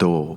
2।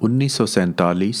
1947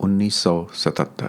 1977।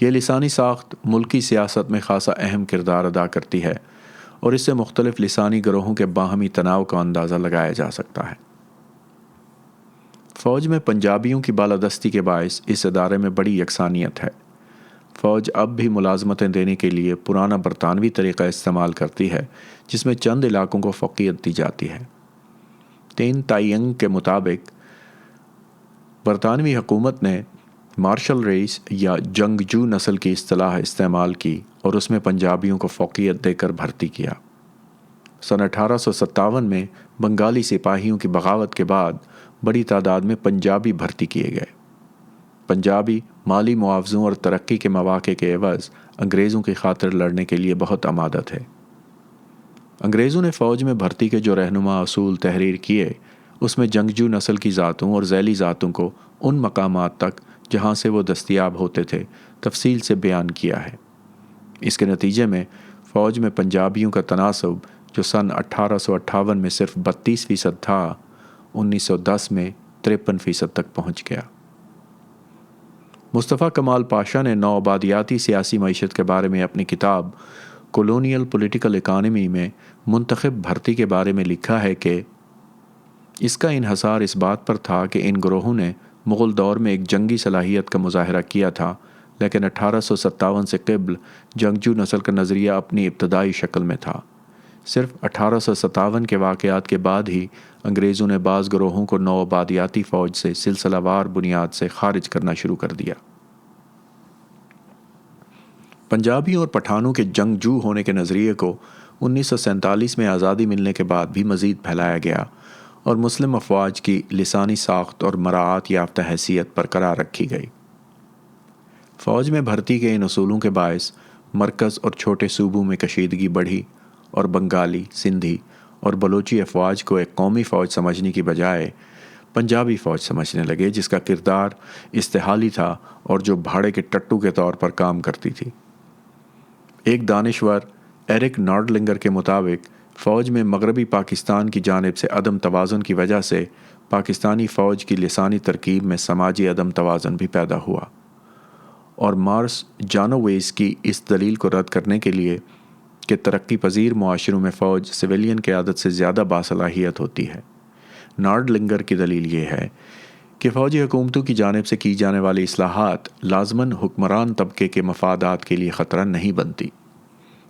یہ لسانی ساخت ملکی سیاست میں خاصا اہم کردار ادا کرتی ہے اور اس سے مختلف لسانی گروہوں کے باہمی تناؤ کا اندازہ لگایا جا سکتا ہے۔ فوج میں پنجابیوں کی بالادستی کے باعث اس ادارے میں بڑی یکسانیت ہے۔ فوج اب بھی ملازمتیں دینے کے لیے پرانا برطانوی طریقہ استعمال کرتی ہے، جس میں چند علاقوں کو فوقیت دی جاتی ہے۔ 3 تائینگ کے مطابق برطانوی حکومت نے مارشل ریس یا جنگجو نسل کی اصطلاح استعمال کی اور اس میں پنجابیوں کو فوقیت دے کر بھرتی کیا۔ سن 1857 میں بنگالی سپاہیوں کی بغاوت کے بعد بڑی تعداد میں پنجابی بھرتی کیے گئے۔ پنجابی مالی معاوضوں اور ترقی کے مواقع کے عوض انگریزوں کی خاطر لڑنے کے لیے بہت آمادہ تھے۔ انگریزوں نے فوج میں بھرتی کے جو رہنما اصول تحریر کیے، اس میں جنگجو نسل کی ذاتوں اور ذیلی ذاتوں کو ان مقامات تک جہاں سے وہ دستیاب ہوتے تھے تفصیل سے بیان کیا ہے۔ اس کے نتیجے میں فوج میں پنجابیوں کا تناسب جو سن 1858 میں صرف 32% تھا، 1910 میں 53% تک پہنچ گیا۔ مصطفیٰ کمال پاشا نے نوآبادیاتی سیاسی معیشت کے بارے میں اپنی کتاب کولونیل پولیٹیکل اکانومی میں منتخب بھرتی کے بارے میں لکھا ہے کہ اس کا انحصار اس بات پر تھا کہ ان گروہوں نے مغل دور میں ایک جنگی صلاحیت کا مظاہرہ کیا تھا، لیکن 1857 سے قبل جنگجو نسل کا نظریہ اپنی ابتدائی شکل میں تھا۔ صرف 1857 کے واقعات کے بعد ہی انگریزوں نے بعض گروہوں کو نوآبادیاتی فوج سے سلسلہ وار بنیاد سے خارج کرنا شروع کر دیا۔ پنجابیوں اور پٹھانوں کے جنگجو ہونے کے نظریے کو 1947 میں آزادی ملنے کے بعد بھی مزید پھیلایا گیا اور مسلم افواج کی لسانی ساخت اور مراعات یافتہ حیثیت برقرار رکھی گئی۔ فوج میں بھرتی کے ان اصولوں کے باعث مرکز اور چھوٹے صوبوں میں کشیدگی بڑھی اور بنگالی، سندھی اور بلوچی افواج کو ایک قومی فوج سمجھنے کی بجائے پنجابی فوج سمجھنے لگے، جس کا کردار استحالی تھا اور جو بھاڑے کے ٹٹو کے طور پر کام کرتی تھی۔ ایک دانشور ایرک نارڈلنگر کے مطابق فوج میں مغربی پاکستان کی جانب سے عدم توازن کی وجہ سے پاکستانی فوج کی لسانی ترکیب میں سماجی عدم توازن بھی پیدا ہوا، اور مارس جانویز کی اس دلیل کو رد کرنے کے لیے کہ ترقی پذیر معاشروں میں فوج سویلین قیادت سے زیادہ باصلاحیت ہوتی ہے، نارڈلنگر کی دلیل یہ ہے کہ فوجی حکومتوں کی جانب سے کی جانے والی اصلاحات لازماً حکمران طبقے کے مفادات کے لیے خطرہ نہیں بنتی۔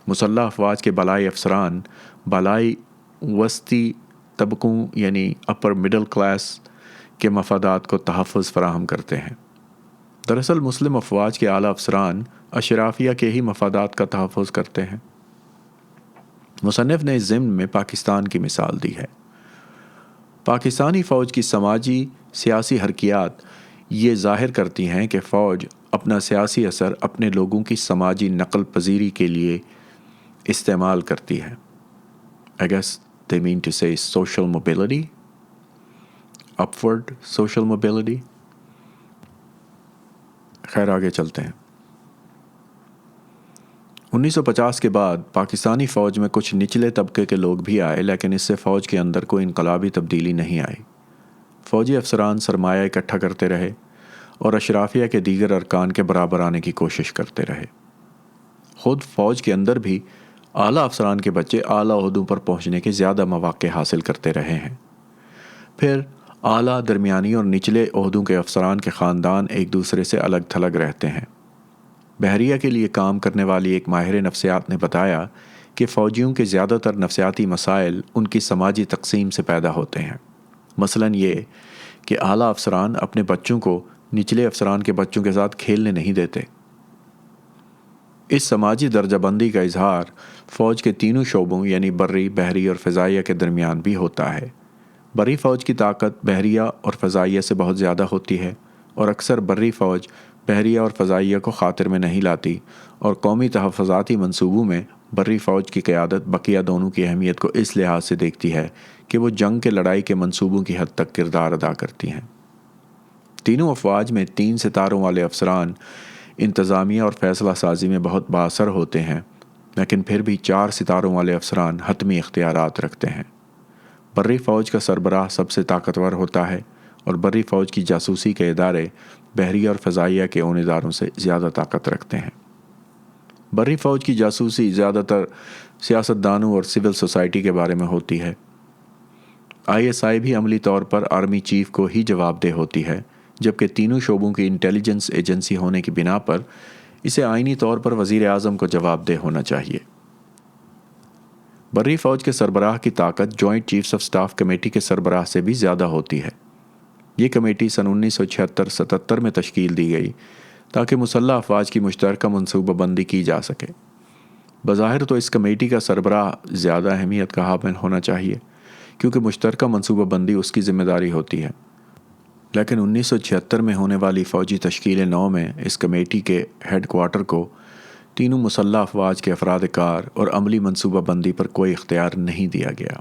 مسلح افواج کے بالائی افسران بالائی وسطی طبقوں یعنی اپر مڈل کلاس کے مفادات کو تحفظ فراہم کرتے ہیں۔ دراصل مسلم افواج کے اعلیٰ افسران اشرافیہ کے ہی مفادات کا تحفظ کرتے ہیں۔ مصنف نے اس ضمن میں پاکستان کی مثال دی ہے۔ پاکستانی فوج کی سماجی سیاسی حرکیات یہ ظاہر کرتی ہیں کہ فوج اپنا سیاسی اثر اپنے لوگوں کی سماجی نقل پذیری کے لیے استعمال کرتی ہے۔ I guess they mean to say social mobility, upward social mobility۔ خیر آگے چلتے ہیں۔ 1950 کے بعد پاکستانی فوج میں کچھ نچلے طبقے کے لوگ بھی آئے، لیکن اس سے فوج کے اندر کوئی انقلابی تبدیلی نہیں آئی۔ فوجی افسران سرمایہ اکٹھا کرتے رہے اور اشرافیہ کے دیگر ارکان کے برابر آنے کی کوشش کرتے رہے۔ خود فوج کے اندر بھی اعلیٰ افسران کے بچے اعلیٰ عہدوں پر پہنچنے کے زیادہ مواقع حاصل کرتے رہے ہیں۔ پھر اعلیٰ، درمیانی اور نچلے عہدوں کے افسران کے خاندان ایک دوسرے سے الگ تھلگ رہتے ہیں۔ بحریہ کے لیے کام کرنے والی ایک ماہر نفسیات نے بتایا کہ فوجیوں کے زیادہ تر نفسیاتی مسائل ان کی سماجی تقسیم سے پیدا ہوتے ہیں۔ مثلاً یہ کہ اعلیٰ افسران اپنے بچوں کو نچلے افسران کے بچوں کے ساتھ کھیلنے نہیں دیتے۔ اس سماجی درجہ بندی کا اظہار فوج کے تینوں شعبوں یعنی بری، بحری اور فضائیہ کے درمیان بھی ہوتا ہے۔ بری فوج کی طاقت بحریہ اور فضائیہ سے بہت زیادہ ہوتی ہے، اور اکثر بری فوج بحریہ اور فضائیہ کو خاطر میں نہیں لاتی، اور قومی تحفظاتی منصوبوں میں بری فوج کی قیادت بقیہ دونوں کی اہمیت کو اس لحاظ سے دیکھتی ہے کہ وہ جنگ کے لڑائی کے منصوبوں کی حد تک کردار ادا کرتی ہیں۔ تینوں افواج میں 3 ستاروں والے افسران انتظامیہ اور فیصلہ سازی میں بہت بااثر ہوتے ہیں، لیکن پھر بھی 4 ستاروں والے افسران حتمی اختیارات رکھتے ہیں۔ بری فوج کا سربراہ سب سے طاقتور ہوتا ہے، اور بری فوج کی جاسوسی کے ادارے بحریہ اور فضائیہ کے ان اداروں سے زیادہ طاقت رکھتے ہیں۔ بری فوج کی جاسوسی زیادہ تر سیاستدانوں اور سول سوسائٹی کے بارے میں ہوتی ہے۔ ISI بھی عملی طور پر آرمی چیف کو ہی جواب دہ ہوتی ہے، جبکہ تینوں شعبوں کی انٹیلیجنس ایجنسی ہونے کی بنا پر اسے آئینی طور پر وزیر اعظم کو جواب دہ ہونا چاہیے۔ بری فوج کے سربراہ کی طاقت joint chiefs of staff committee کے سربراہ سے بھی زیادہ ہوتی ہے۔ یہ کمیٹی سن 1976-77 میں تشکیل دی گئی تاکہ مسلح افواج کی مشترکہ منصوبہ بندی کی جا سکے۔ بظاہر تو اس کمیٹی کا سربراہ زیادہ اہمیت کا حامل ہونا چاہیے کیونکہ مشترکہ منصوبہ بندی اس کی ذمہ داری ہوتی ہے، لیکن 1976 میں ہونے والی فوجی تشکیل نو میں اس کمیٹی کے ہیڈ کوارٹر کو تینوں مسلح افواج کے افراد کار اور عملی منصوبہ بندی پر کوئی اختیار نہیں دیا گیا۔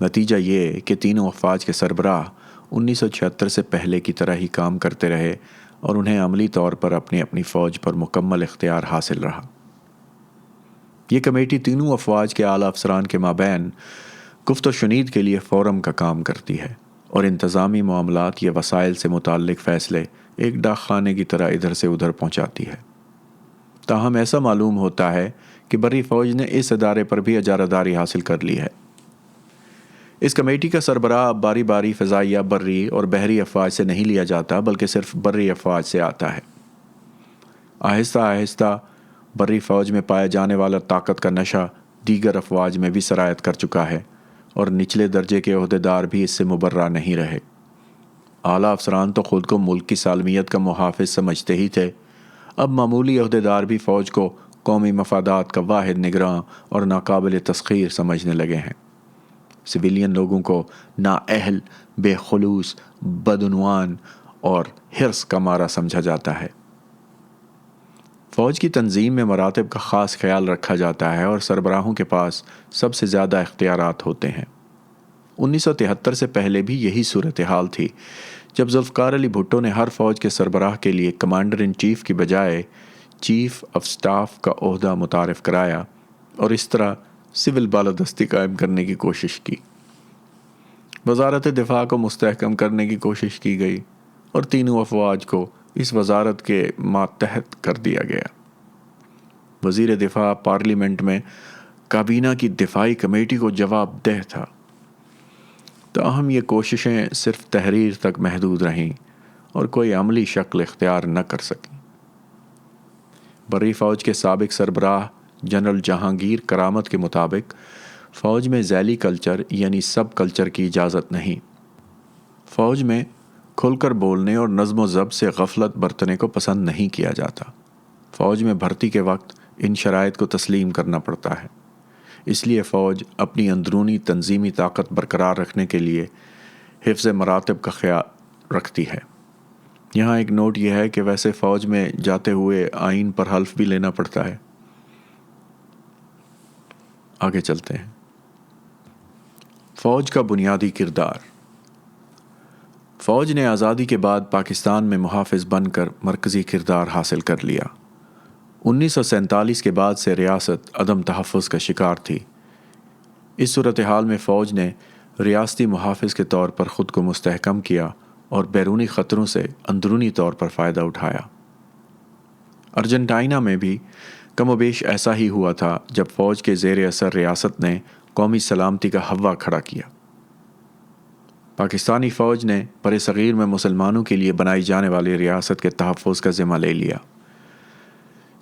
نتیجہ یہ کہ تینوں افواج کے سربراہ 1976 سے پہلے کی طرح ہی کام کرتے رہے اور انہیں عملی طور پر اپنی اپنی فوج پر مکمل اختیار حاصل رہا۔ یہ کمیٹی تینوں افواج کے اعلیٰ افسران کے مابین گفت و شنید کے لیے فورم کا کام کرتی ہے اور انتظامی معاملات یا وسائل سے متعلق فیصلے ایک ڈاک خانے کی طرح ادھر سے ادھر پہنچاتی ہے۔ تاہم ایسا معلوم ہوتا ہے کہ بری فوج نے اس ادارے پر بھی اجارہ داری حاصل کر لی ہے۔ اس کمیٹی کا سربراہ باری باری فضائیہ، بری اور بحری افواج سے نہیں لیا جاتا بلکہ صرف بری افواج سے آتا ہے۔ آہستہ آہستہ بری فوج میں پائے جانے والا طاقت کا نشہ دیگر افواج میں بھی سرایت کر چکا ہے اور نچلے درجے کے عہدیدار بھی اس سے مبرہ نہیں رہے۔ اعلیٰ افسران تو خود کو ملک کی سالمیت کا محافظ سمجھتے ہی تھے، اب معمولی عہدیدار بھی فوج کو قومی مفادات کا واحد نگراں اور ناقابل تسخیر سمجھنے لگے ہیں۔ سویلین لوگوں کو نااہل، بے خلوص، بدعنوان اور حرص کا مارا سمجھا جاتا ہے۔ فوج کی تنظیم میں مراتب کا خاص خیال رکھا جاتا ہے اور سربراہوں کے پاس سب سے زیادہ اختیارات ہوتے ہیں۔ 1973 سے پہلے بھی یہی صورتحال تھی، جب ذوالفقار علی بھٹو نے ہر فوج کے سربراہ کے لیے کمانڈر ان چیف کی بجائے چیف آف سٹاف کا عہدہ متعارف کرایا اور اس طرح سول بالادستی قائم کرنے کی کوشش کی۔ وزارت دفاع کو مستحکم کرنے کی کوشش کی گئی اور تینوں افواج کو اس وزارت کے ماتحت کر دیا گیا۔ وزیر دفاع پارلیمنٹ میں کابینہ کی دفاعی کمیٹی کو جواب دہ تھا، تاہم یہ کوششیں صرف تحریر تک محدود رہیں اور کوئی عملی شکل اختیار نہ کر سکیں۔ بری فوج کے سابق سربراہ جنرل جہانگیر کرامت کے مطابق فوج میں ذیلی کلچر یعنی سب کلچر کی اجازت نہیں۔ فوج میں کھل کر بولنے اور نظم و ضبط سے غفلت برتنے کو پسند نہیں کیا جاتا۔ فوج میں بھرتی کے وقت ان شرائط کو تسلیم کرنا پڑتا ہے، اس لیے فوج اپنی اندرونی تنظیمی طاقت برقرار رکھنے کے لیے حفظ مراتب کا خیال رکھتی ہے۔ یہاں ایک نوٹ یہ ہے کہ ویسے فوج میں جاتے ہوئے آئین پر حلف بھی لینا پڑتا ہے۔ آگے چلتے ہیں۔ فوج کا بنیادی کردار۔ فوج نے آزادی کے بعد پاکستان میں محافظ بن کر مرکزی کردار حاصل کر لیا۔ 1947 کے بعد سے ریاست عدم تحفظ کا شکار تھی۔ اس صورتحال میں فوج نے ریاستی محافظ کے طور پر خود کو مستحکم کیا اور بیرونی خطروں سے اندرونی طور پر فائدہ اٹھایا۔ ارجنٹائنا میں بھی کم و بیش ایسا ہی ہوا تھا جب فوج کے زیر اثر ریاست نے قومی سلامتی کا ہوا کھڑا کیا۔ پاکستانی فوج نے برصغیر میں مسلمانوں کے لیے بنائی جانے والی ریاست کے تحفظ کا ذمہ لے لیا۔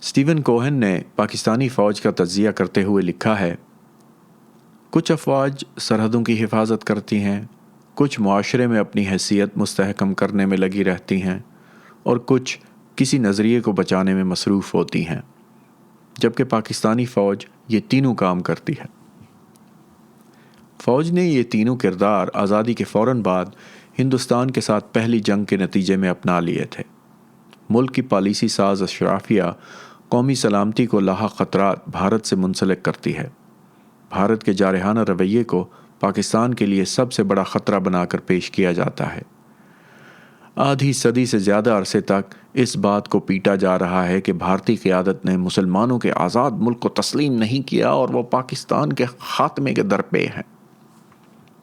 سٹیون کوہن نے پاکستانی فوج کا تجزیہ کرتے ہوئے لکھا ہے، کچھ افواج سرحدوں کی حفاظت کرتی ہیں، کچھ معاشرے میں اپنی حیثیت مستحکم کرنے میں لگی رہتی ہیں اور کچھ کسی نظریے کو بچانے میں مصروف ہوتی ہیں، جبکہ پاکستانی فوج یہ تینوں کام کرتی ہے۔ فوج نے یہ تینوں کردار آزادی کے فوراً بعد ہندوستان کے ساتھ پہلی جنگ کے نتیجے میں اپنا لیے تھے۔ ملک کی پالیسی ساز اشرافیہ قومی سلامتی کو لاحق خطرات بھارت سے منسلک کرتی ہے۔ بھارت کے جارحانہ رویے کو پاکستان کے لیے سب سے بڑا خطرہ بنا کر پیش کیا جاتا ہے۔ آدھی صدی سے زیادہ عرصے تک اس بات کو پیٹا جا رہا ہے کہ بھارتی قیادت نے مسلمانوں کے آزاد ملک کو تسلیم نہیں کیا اور وہ پاکستان کے خاتمے کے درپے ہیں۔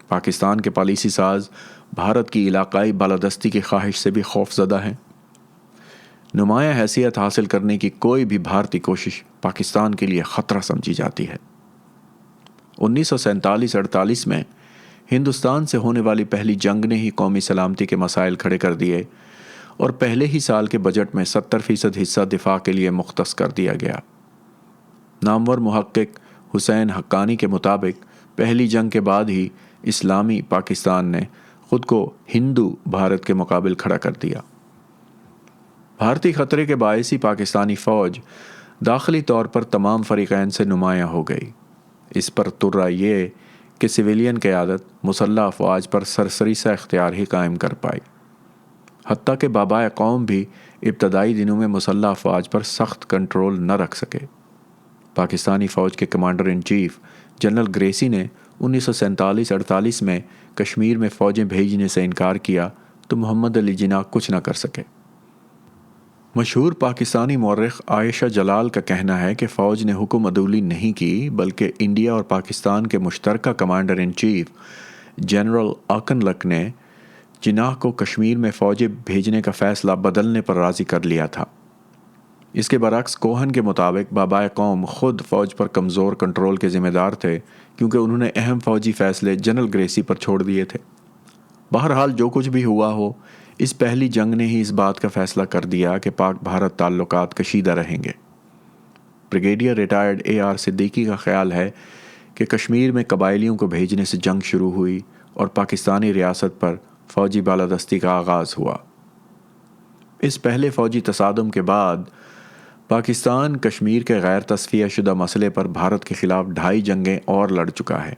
پاکستان کے پالیسی ساز بھارت کی علاقائی بالادستی کی خواہش سے بھی خوف زدہ ہیں۔ نمایاں حیثیت حاصل کرنے کی کوئی بھی بھارتی کوشش پاکستان کے لیے خطرہ سمجھی جاتی ہے۔ 1947-48 میں ہندوستان سے ہونے والی پہلی جنگ نے ہی قومی سلامتی کے مسائل کھڑے کر دیے اور پہلے ہی سال کے بجٹ میں 70% حصہ دفاع کے لیے مختص کر دیا گیا۔ نامور محقق حسین حقانی کے مطابق پہلی جنگ کے بعد ہی اسلامی پاکستان نے خود کو ہندو بھارت کے مقابل کھڑا کر دیا۔ بھارتی خطرے کے باعث ہی پاکستانی فوج داخلی طور پر تمام فریقین سے نمایاں ہو گئی۔ اس پر ترا یہ کہ سویلین قیادت مسلح افواج پر سرسری سا اختیار ہی قائم کر پائی، حتیٰ کہ بابائے قوم بھی ابتدائی دنوں میں مسلح افواج پر سخت کنٹرول نہ رکھ سکے۔ پاکستانی فوج کے commander in chief general Gracey نے 1947-48 میں کشمیر میں فوجیں بھیجنے سے انکار کیا تو محمد علی جناح کچھ نہ کر سکے۔ مشہور پاکستانی مورخ عائشہ جلال کا کہنا ہے کہ فوج نے حکم عدولی نہیں کی، بلکہ انڈیا اور پاکستان کے مشترکہ کمانڈر ان چیف جنرل آکن لک نے جناح کو کشمیر میں فوجیں بھیجنے کا فیصلہ بدلنے پر راضی کر لیا تھا۔ اس کے برعکس کوہن کے مطابق بابائے قوم خود فوج پر کمزور کنٹرول کے ذمہ دار تھے، کیونکہ انہوں نے اہم فوجی فیصلے جنرل گریسی پر چھوڑ دیے تھے۔ بہرحال جو کچھ بھی ہوا ہو، اس پہلی جنگ نے ہی اس بات کا فیصلہ کر دیا کہ پاک بھارت تعلقات کشیدہ رہیں گے۔ بریگیڈیئر ریٹائرڈ AR صدیقی کا خیال ہے کہ کشمیر میں قبائلیوں کو بھیجنے سے جنگ شروع ہوئی اور پاکستانی ریاست پر فوجی بالادستی کا آغاز ہوا۔ اس پہلے فوجی تصادم کے بعد پاکستان کشمیر کے غیر تصفیہ شدہ مسئلے پر بھارت کے خلاف 2.5 جنگیں اور لڑ چکا ہے۔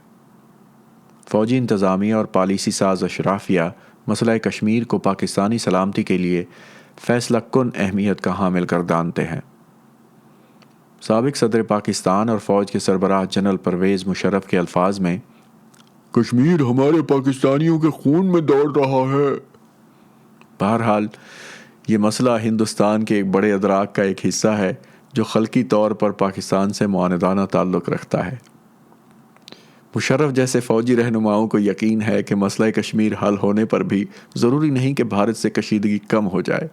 فوجی انتظامیہ اور پالیسی ساز اشرافیہ مسئلہ کشمیر کو پاکستانی سلامتی کے لیے فیصلہ کن اہمیت کا حامل گردانتے ہیں۔ سابق صدر پاکستان اور فوج کے سربراہ جنرل پرویز مشرف کے الفاظ میں کشمیر ہمارے پاکستانیوں کے خون میں دوڑ رہا ہے۔ بہرحال یہ مسئلہ ہندوستان کے ایک بڑے ادراک کا ایک حصہ ہے جو خلقی طور پر پاکستان سے معاندانہ تعلق رکھتا ہے۔ مشرف جیسے فوجی رہنماؤں کو یقین ہے کہ مسئلہ کشمیر حل ہونے پر بھی ضروری نہیں کہ بھارت سے کشیدگی کم ہو جائے۔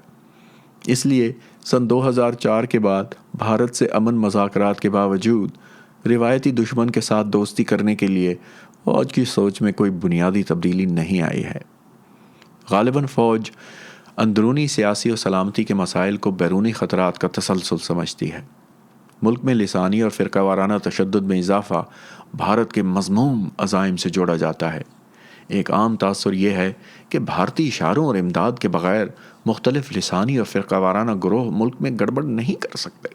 اس لیے سن 2004 کے بعد بھارت سے امن مذاکرات کے باوجود روایتی دشمن کے ساتھ دوستی کرنے کے لیے فوج کی سوچ میں کوئی بنیادی تبدیلی نہیں آئی ہے۔ غالباً فوج اندرونی سیاسی و سلامتی کے مسائل کو بیرونی خطرات کا تسلسل سمجھتی ہے۔ ملک میں لسانی اور فرقہ وارانہ تشدد میں اضافہ بھارت کے مذموم عزائم سے جوڑا جاتا ہے۔ ایک عام تاثر یہ ہے کہ بھارتی اشاروں اور امداد کے بغیر مختلف لسانی اور فرقہ وارانہ گروہ ملک میں گڑبڑ نہیں کر سکتے۔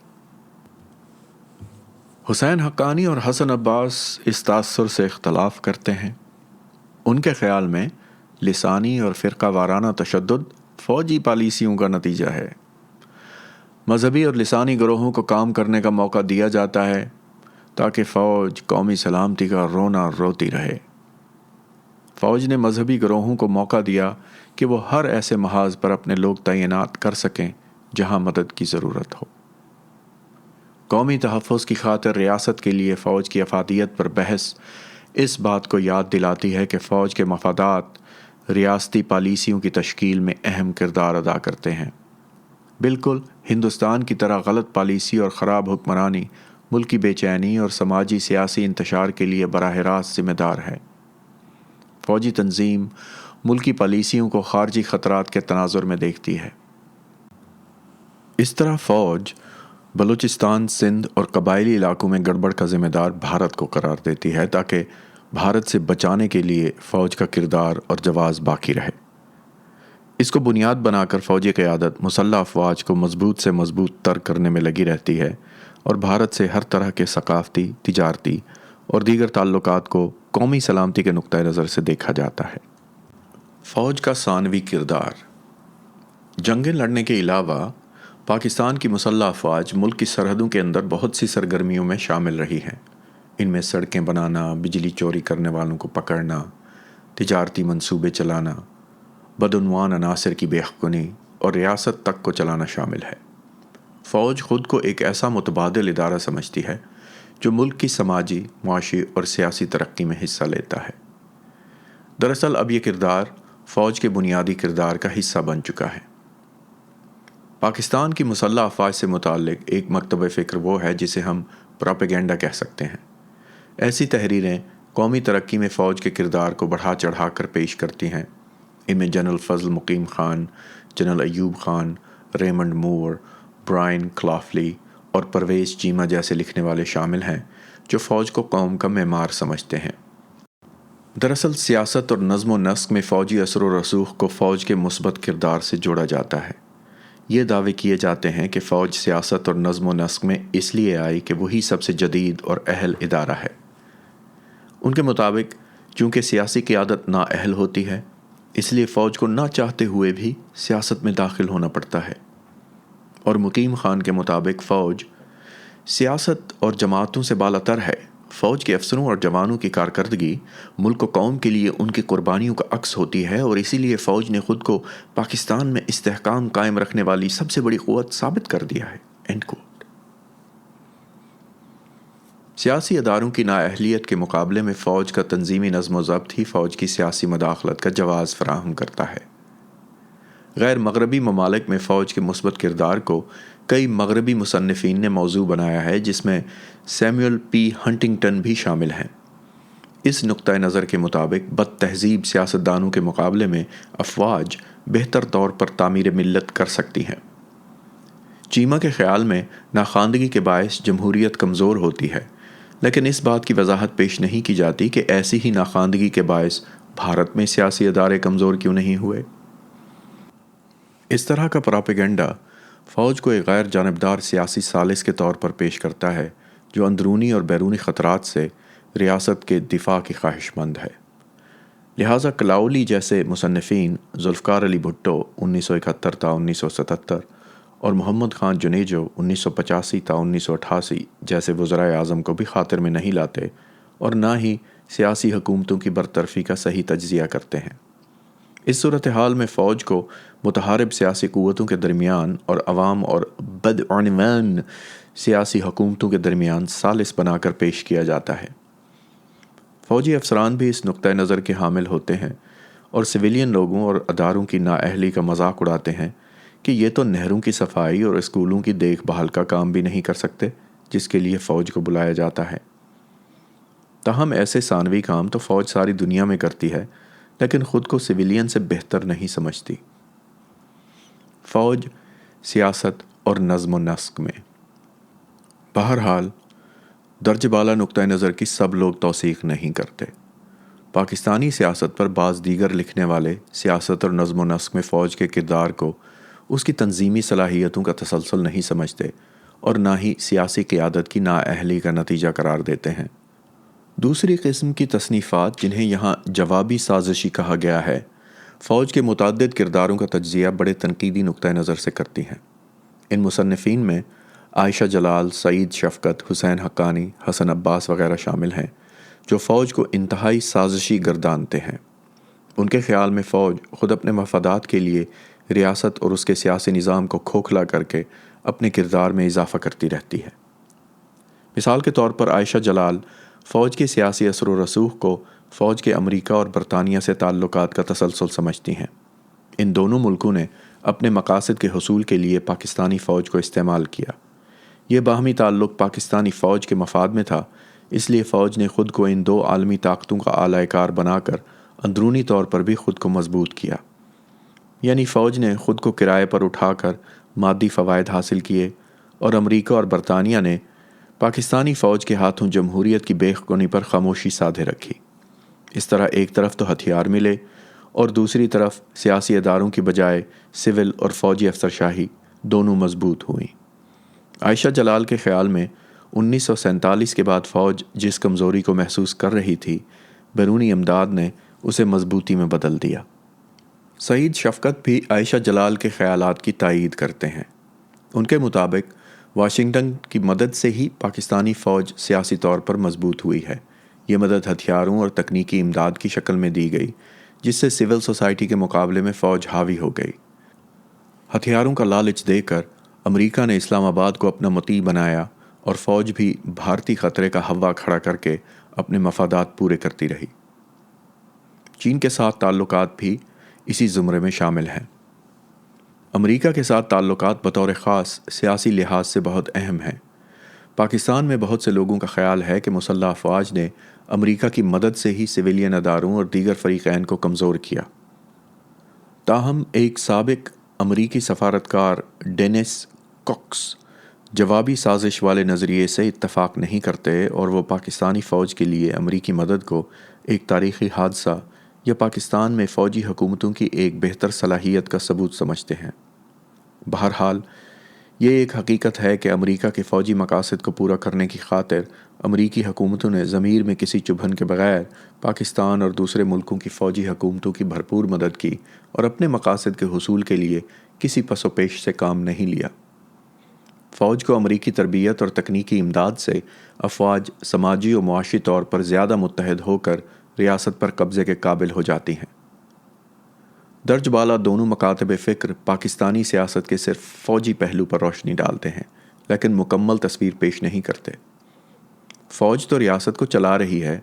حسین حقانی اور حسن عباس اس تاثر سے اختلاف کرتے ہیں۔ ان کے خیال میں لسانی اور فرقہ وارانہ تشدد فوجی پالیسیوں کا نتیجہ ہے۔ مذہبی اور لسانی گروہوں کو کام کرنے کا موقع دیا جاتا ہے تاکہ فوج قومی سلامتی کا رونا روتی رہے۔ فوج نے مذہبی گروہوں کو موقع دیا کہ وہ ہر ایسے محاذ پر اپنے لوگ تعینات کر سکیں جہاں مدد کی ضرورت ہو۔ قومی تحفظ کی خاطر ریاست کے لیے فوج کی افادیت پر بحث اس بات کو یاد دلاتی ہے کہ فوج کے مفادات ریاستی پالیسیوں کی تشکیل میں اہم کردار ادا کرتے ہیں۔ بالکل ہندوستان کی طرح غلط پالیسی اور خراب حکمرانی ملکی بے چینی اور سماجی سیاسی انتشار کے لیے براہ راست ذمہ دار ہے۔ فوجی تنظیم ملکی پالیسیوں کو خارجی خطرات کے تناظر میں دیکھتی ہے۔ اس طرح فوج بلوچستان، سندھ اور قبائلی علاقوں میں گڑبڑ کا ذمہ دار بھارت کو قرار دیتی ہے تاکہ بھارت سے بچانے کے لیے فوج کا کردار اور جواز باقی رہے۔ اس کو بنیاد بنا کر فوجی قیادت مسلح افواج کو مضبوط سے مضبوط تر کرنے میں لگی رہتی ہے اور بھارت سے ہر طرح کے ثقافتی، تجارتی اور دیگر تعلقات کو قومی سلامتی کے نقطۂ نظر سے دیکھا جاتا ہے۔ فوج کا ثانوی کردار۔ جنگیں لڑنے کے علاوہ پاکستان کی مسلح افواج ملک کی سرحدوں کے اندر بہت سی سرگرمیوں میں شامل رہی ہیں۔ ان میں سڑکیں بنانا، بجلی چوری کرنے والوں کو پکڑنا، تجارتی منصوبے چلانا، بدعنوان عناصر کی بے حقنی اور ریاست تک کو چلانا شامل ہے۔ فوج خود کو ایک ایسا متبادل ادارہ سمجھتی ہے جو ملک کی سماجی، معاشی اور سیاسی ترقی میں حصہ لیتا ہے۔ دراصل اب یہ کردار فوج کے بنیادی کردار کا حصہ بن چکا ہے۔ پاکستان کی مسلح افواج سے متعلق ایک مکتب فکر وہ ہے جسے ہم پراپیگنڈا کہہ سکتے ہیں۔ ایسی تحریریں قومی ترقی میں فوج کے کردار کو بڑھا چڑھا کر پیش کرتی ہیں۔ ان میں جنرل فضل مقیم خان، جنرل ایوب خان، ریمنڈ مور، برائن کلافلی اور پرویز چیمہ جیسے لکھنے والے شامل ہیں جو فوج کو قوم کا معمار سمجھتے ہیں۔ دراصل سیاست اور نظم و نسق میں فوجی اثر و رسوخ کو فوج کے مثبت کردار سے جوڑا جاتا ہے۔ یہ دعوے کیے جاتے ہیں کہ فوج سیاست اور نظم و نسق میں اس لیے آئی کہ وہی سب سے جدید اور اہل ادارہ ہے۔ ان کے مطابق چونکہ سیاسی قیادت نااہل ہوتی ہے، اس لیے فوج کو نہ چاہتے ہوئے بھی سیاست میں داخل ہونا پڑتا ہے۔ اور مقیم خان کے مطابق فوج سیاست اور جماعتوں سے بالاتر ہے۔ فوج کے افسروں اور جوانوں کی کارکردگی ملک و قوم کے لیے ان کی قربانیوں کا عکس ہوتی ہے، اور اسی لیے فوج نے خود کو پاکستان میں استحکام قائم رکھنے والی سب سے بڑی قوت ثابت کر دیا ہے۔ End quote. سیاسی اداروں کی نااہلیت کے مقابلے میں فوج کا تنظیمی نظم و ضبط ہی فوج کی سیاسی مداخلت کا جواز فراہم کرتا ہے۔ غیر مغربی ممالک میں فوج کے مثبت کردار کو کئی مغربی مصنفین نے موضوع بنایا ہے، جس میں سیموئل پی ہنٹنگٹن بھی شامل ہیں۔ اس نقطہ نظر کے مطابق بد تہذیب سیاستدانوں کے مقابلے میں افواج بہتر طور پر تعمیر ملت کر سکتی ہیں۔ چیمہ کے خیال میں ناخواندگی کے باعث جمہوریت کمزور ہوتی ہے، لیکن اس بات کی وضاحت پیش نہیں کی جاتی کہ ایسی ہی ناخواندگی کے باعث بھارت میں سیاسی ادارے کمزور کیوں نہیں ہوئے۔ اس طرح کا پراپیگنڈا فوج کو ایک غیر جانبدار سیاسی ثالث کے طور پر پیش کرتا ہے جو اندرونی اور بیرونی خطرات سے ریاست کے دفاع کی خواہش مند ہے۔ لہٰذا کلاؤلی جیسے مصنفین، ذوالفقار علی بھٹو 1971 تا 1977 اور محمد خان جنیجو 1985 تا 1988 جیسے وزرائے اعظم کو بھی خاطر میں نہیں لاتے، اور نہ ہی سیاسی حکومتوں کی برطرفی کا صحیح تجزیہ کرتے ہیں۔ اس صورتحال میں فوج کو متحارب سیاسی قوتوں کے درمیان اور عوام اور بدعنوان سیاسی حکومتوں کے درمیان ثالث بنا کر پیش کیا جاتا ہے۔ فوجی افسران بھی اس نقطہ نظر کے حامل ہوتے ہیں اور سویلین لوگوں اور اداروں کی نااہلی کا مذاق اڑاتے ہیں کہ یہ تو نہروں کی صفائی اور اسکولوں کی دیکھ بھال کا کام بھی نہیں کر سکتے جس کے لیے فوج کو بلایا جاتا ہے۔ تاہم ایسے ثانوی کام تو فوج ساری دنیا میں کرتی ہے، لیکن خود کو سویلین سے بہتر نہیں سمجھتی۔ فوج سیاست اور نظم و نسق میں بہرحال درجہ بالا نقطہ نظر کی سب لوگ توثیق نہیں کرتے۔ پاکستانی سیاست پر بعض دیگر لکھنے والے سیاست اور نظم و نسق میں فوج کے کردار کو اس کی تنظیمی صلاحیتوں کا تسلسل نہیں سمجھتے، اور نہ ہی سیاسی قیادت کی نااہلی کا نتیجہ قرار دیتے ہیں۔ دوسری قسم کی تصنیفات، جنہیں یہاں جوابی سازشی کہا گیا ہے، فوج کے متعدد کرداروں کا تجزیہ بڑے تنقیدی نقطہ نظر سے کرتی ہیں۔ ان مصنفین میں عائشہ جلال، سعید شفقت، حسین حقانی، حسن عباس وغیرہ شامل ہیں جو فوج کو انتہائی سازشی گردانتے ہیں۔ ان کے خیال میں فوج خود اپنے مفادات کے لیے ریاست اور اس کے سیاسی نظام کو کھوکھلا کر کے اپنے کردار میں اضافہ کرتی رہتی ہے۔ مثال کے طور پر عائشہ جلال فوج کے سیاسی اثر و رسوخ کو فوج کے امریکہ اور برطانیہ سے تعلقات کا تسلسل سمجھتی ہیں۔ ان دونوں ملکوں نے اپنے مقاصد کے حصول کے لیے پاکستانی فوج کو استعمال کیا۔ یہ باہمی تعلق پاکستانی فوج کے مفاد میں تھا، اس لیے فوج نے خود کو ان دو عالمی طاقتوں کا اعلی کار بنا کر اندرونی طور پر بھی خود کو مضبوط کیا۔ یعنی فوج نے خود کو کرائے پر اٹھا کر مادی فوائد حاصل کیے، اور امریکہ اور برطانیہ نے پاکستانی فوج کے ہاتھوں جمہوریت کی بے خونی پر خاموشی سادھے رکھی۔ اس طرح ایک طرف تو ہتھیار ملے اور دوسری طرف سیاسی اداروں کی بجائے سول اور فوجی افسرشاہی دونوں مضبوط ہوئیں۔ عائشہ جلال کے خیال میں 1947 کے بعد فوج جس کمزوری کو محسوس کر رہی تھی، بیرونی امداد نے اسے مضبوطی میں بدل دیا۔ سعید شفقت بھی عائشہ جلال کے خیالات کی تائید کرتے ہیں۔ ان کے مطابق واشنگٹن کی مدد سے ہی پاکستانی فوج سیاسی طور پر مضبوط ہوئی ہے۔ یہ مدد ہتھیاروں اور تکنیکی امداد کی شکل میں دی گئی، جس سے سول سوسائٹی کے مقابلے میں فوج حاوی ہو گئی۔ ہتھیاروں کا لالچ دے کر امریکہ نے اسلام آباد کو اپنا مطیع بنایا، اور فوج بھی بھارتی خطرے کا ہوا کھڑا کر کے اپنے مفادات پورے کرتی رہی۔ چین کے ساتھ تعلقات بھی اسی زمرے میں شامل ہیں۔ امریکہ کے ساتھ تعلقات بطور خاص سیاسی لحاظ سے بہت اہم ہیں۔ پاکستان میں بہت سے لوگوں کا خیال ہے کہ مسلح افواج نے امریکہ کی مدد سے ہی سویلین اداروں اور دیگر فریقین کو کمزور کیا۔ تاہم ایک سابق امریکی سفارتکار ڈینس کوکس جوابی سازش والے نظریے سے اتفاق نہیں کرتے اور وہ پاکستانی فوج کے لیے امریکی مدد کو ایک تاریخی حادثہ یا پاکستان میں فوجی حکومتوں کی ایک بہتر صلاحیت کا ثبوت سمجھتے ہیں۔ بہرحال یہ ایک حقیقت ہے کہ امریکہ کے فوجی مقاصد کو پورا کرنے کی خاطر امریکی حکومتوں نے ضمیر میں کسی چبھن کے بغیر پاکستان اور دوسرے ملکوں کی فوجی حکومتوں کی بھرپور مدد کی اور اپنے مقاصد کے حصول کے لیے کسی پس و پیش سے کام نہیں لیا۔ فوج کو امریکی تربیت اور تکنیکی امداد سے افواج سماجی و معاشی طور پر زیادہ متحد ہو کر ریاست پر قبضے کے قابل ہو جاتی ہیں۔ درج بالا دونوں مکاتب فکر پاکستانی سیاست کے صرف فوجی پہلو پر روشنی ڈالتے ہیں لیکن مکمل تصویر پیش نہیں کرتے۔ فوج تو ریاست کو چلا رہی ہے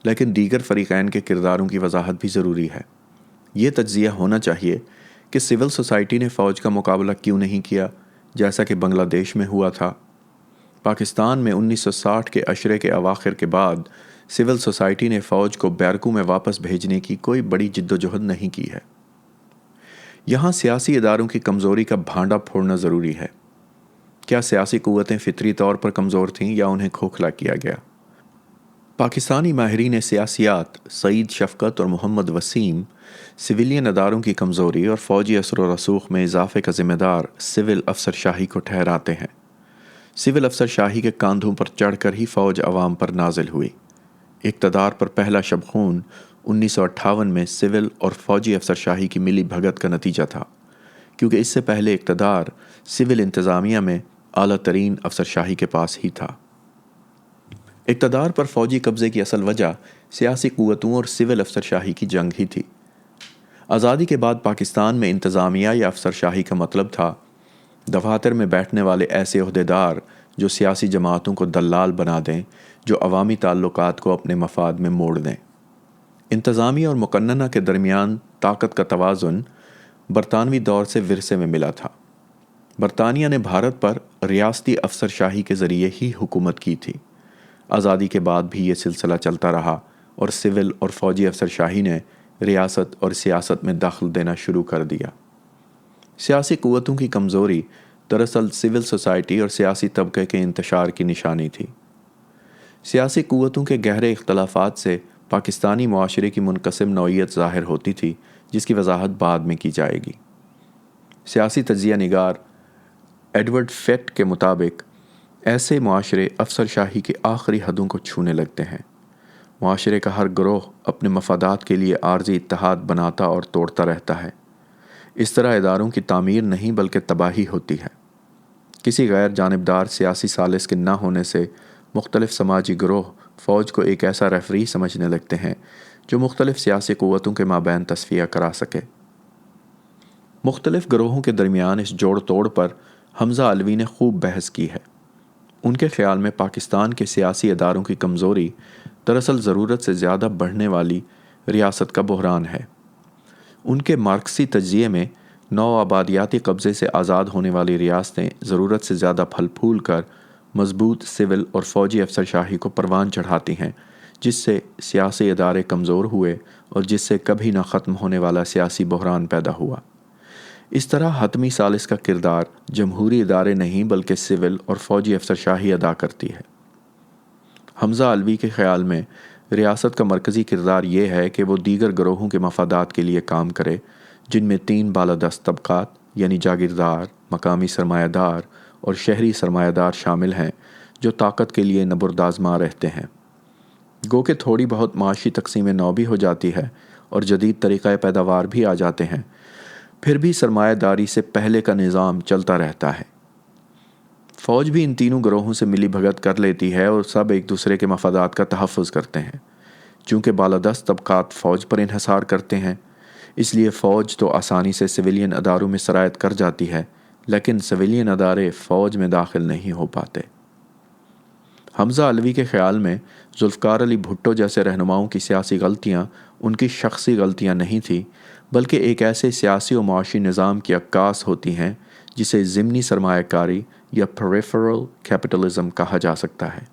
لیکن دیگر فریقین کے کرداروں کی وضاحت بھی ضروری ہے۔ یہ تجزیہ ہونا چاہیے کہ سول سوسائٹی نے فوج کا مقابلہ کیوں نہیں کیا جیسا کہ بنگلہ دیش میں ہوا تھا۔ پاکستان میں 1960 کے عشرے کے اواخر کے بعد سول سوسائٹی نے فوج کو بیرکوں میں واپس بھیجنے کی کوئی بڑی جدوجہد نہیں کی ہے۔ یہاں سیاسی اداروں کی کمزوری کا بھانڈا پھوڑنا ضروری ہے۔ کیا سیاسی قوتیں فطری طور پر کمزور تھیں یا انہیں کھوکھلا کیا گیا؟ پاکستانی ماہرین سیاسیات سعید شفقت اور محمد وسیم سویلین اداروں کی کمزوری اور فوجی اثر و رسوخ میں اضافے کا ذمہ دار سول افسر شاہی کو ٹھہراتے ہیں۔ سول افسر شاہی کے کاندھوں پر چڑھ کر ہی فوج عوام پر نازل ہوئی۔ اقتدار پر پہلا شب خون 1958 میں سول اور فوجی افسر شاہی کی ملی بھگت کا نتیجہ تھا، کیونکہ اس سے پہلے اقتدار سول انتظامیہ میں اعلیٰ ترین افسر شاہی کے پاس ہی تھا۔ اقتدار پر فوجی قبضے کی اصل وجہ سیاسی قوتوں اور سول افسر شاہی کی جنگ ہی تھی۔ آزادی کے بعد پاکستان میں انتظامیہ یا افسر شاہی کا مطلب تھا دفاتر میں بیٹھنے والے ایسے عہدیدار جو سیاسی جماعتوں کو دلال بنا دیں، جو عوامی تعلقات کو اپنے مفاد میں موڑ دیں۔ انتظامیہ اور مقننہ کے درمیان طاقت کا توازن برطانوی دور سے ورثے میں ملا تھا۔ برطانیہ نے بھارت پر ریاستی افسر شاہی کے ذریعے ہی حکومت کی تھی۔ آزادی کے بعد بھی یہ سلسلہ چلتا رہا اور سول اور فوجی افسر شاہی نے ریاست اور سیاست میں دخل دینا شروع کر دیا۔ سیاسی قوتوں کی کمزوری دراصل سول سوسائٹی اور سیاسی طبقے کے انتشار کی نشانی تھی۔ سیاسی قوتوں کے گہرے اختلافات سے پاکستانی معاشرے کی منقسم نوعیت ظاہر ہوتی تھی، جس کی وضاحت بعد میں کی جائے گی۔ سیاسی تجزیہ نگار ایڈورڈ فیٹ کے مطابق ایسے معاشرے افسر شاہی کی آخری حدوں کو چھونے لگتے ہیں۔ معاشرے کا ہر گروہ اپنے مفادات کے لیے عارضی اتحاد بناتا اور توڑتا رہتا ہے۔ اس طرح اداروں کی تعمیر نہیں بلکہ تباہی ہوتی ہے۔ کسی غیر جانبدار سیاسی ثالث کے نہ ہونے سے مختلف سماجی گروہ فوج کو ایک ایسا ریفری سمجھنے لگتے ہیں جو مختلف سیاسی قوتوں کے مابین تصفیہ کرا سکے۔ مختلف گروہوں کے درمیان اس جوڑ توڑ پر حمزہ علوی نے خوب بحث کی ہے۔ ان کے خیال میں پاکستان کے سیاسی اداروں کی کمزوری دراصل ضرورت سے زیادہ بڑھنے والی ریاست کا بحران ہے۔ ان کے مارکسی تجزیے میں نو آبادیاتی قبضے سے آزاد ہونے والی ریاستیں ضرورت سے زیادہ پھل پھول کر مضبوط سول اور فوجی افسر شاہی کو پروان چڑھاتی ہیں، جس سے سیاسی ادارے کمزور ہوئے اور جس سے کبھی نہ ختم ہونے والا سیاسی بحران پیدا ہوا۔ اس طرح حتمی ثالث کا کردار جمہوری ادارے نہیں بلکہ سول اور فوجی افسر شاہی ادا کرتی ہے۔ حمزہ علوی کے خیال میں ریاست کا مرکزی کردار یہ ہے کہ وہ دیگر گروہوں کے مفادات کے لیے کام کرے، جن میں 3 بالادست طبقات یعنی جاگیردار، مقامی سرمایہ دار اور شہری سرمایہ دار شامل ہیں، جو طاقت کے لیے نبردآزما رہتے ہیں۔ گو کہ تھوڑی بہت معاشی تقسیم نو بھی ہو جاتی ہے اور جدید طریقہ پیداوار بھی آ جاتے ہیں، پھر بھی سرمایہ داری سے پہلے کا نظام چلتا رہتا ہے۔ فوج بھی ان تینوں گروہوں سے ملی بھگت کر لیتی ہے اور سب ایک دوسرے کے مفادات کا تحفظ کرتے ہیں۔ چونکہ بالادست طبقات فوج پر انحصار کرتے ہیں، اس لیے فوج تو آسانی سے سویلین اداروں میں سرایت کر جاتی ہے، لیکن سویلین ادارے فوج میں داخل نہیں ہو پاتے۔ حمزہ علوی کے خیال میں ذوالفقار علی بھٹو جیسے رہنماؤں کی سیاسی غلطیاں ان کی شخصی غلطیاں نہیں تھیں، بلکہ ایک ایسے سیاسی و معاشی نظام کی عکاس ہوتی ہیں جسے ضمنی سرمایہ کاری یا پریفرل کیپٹلزم کہا جا سکتا ہے۔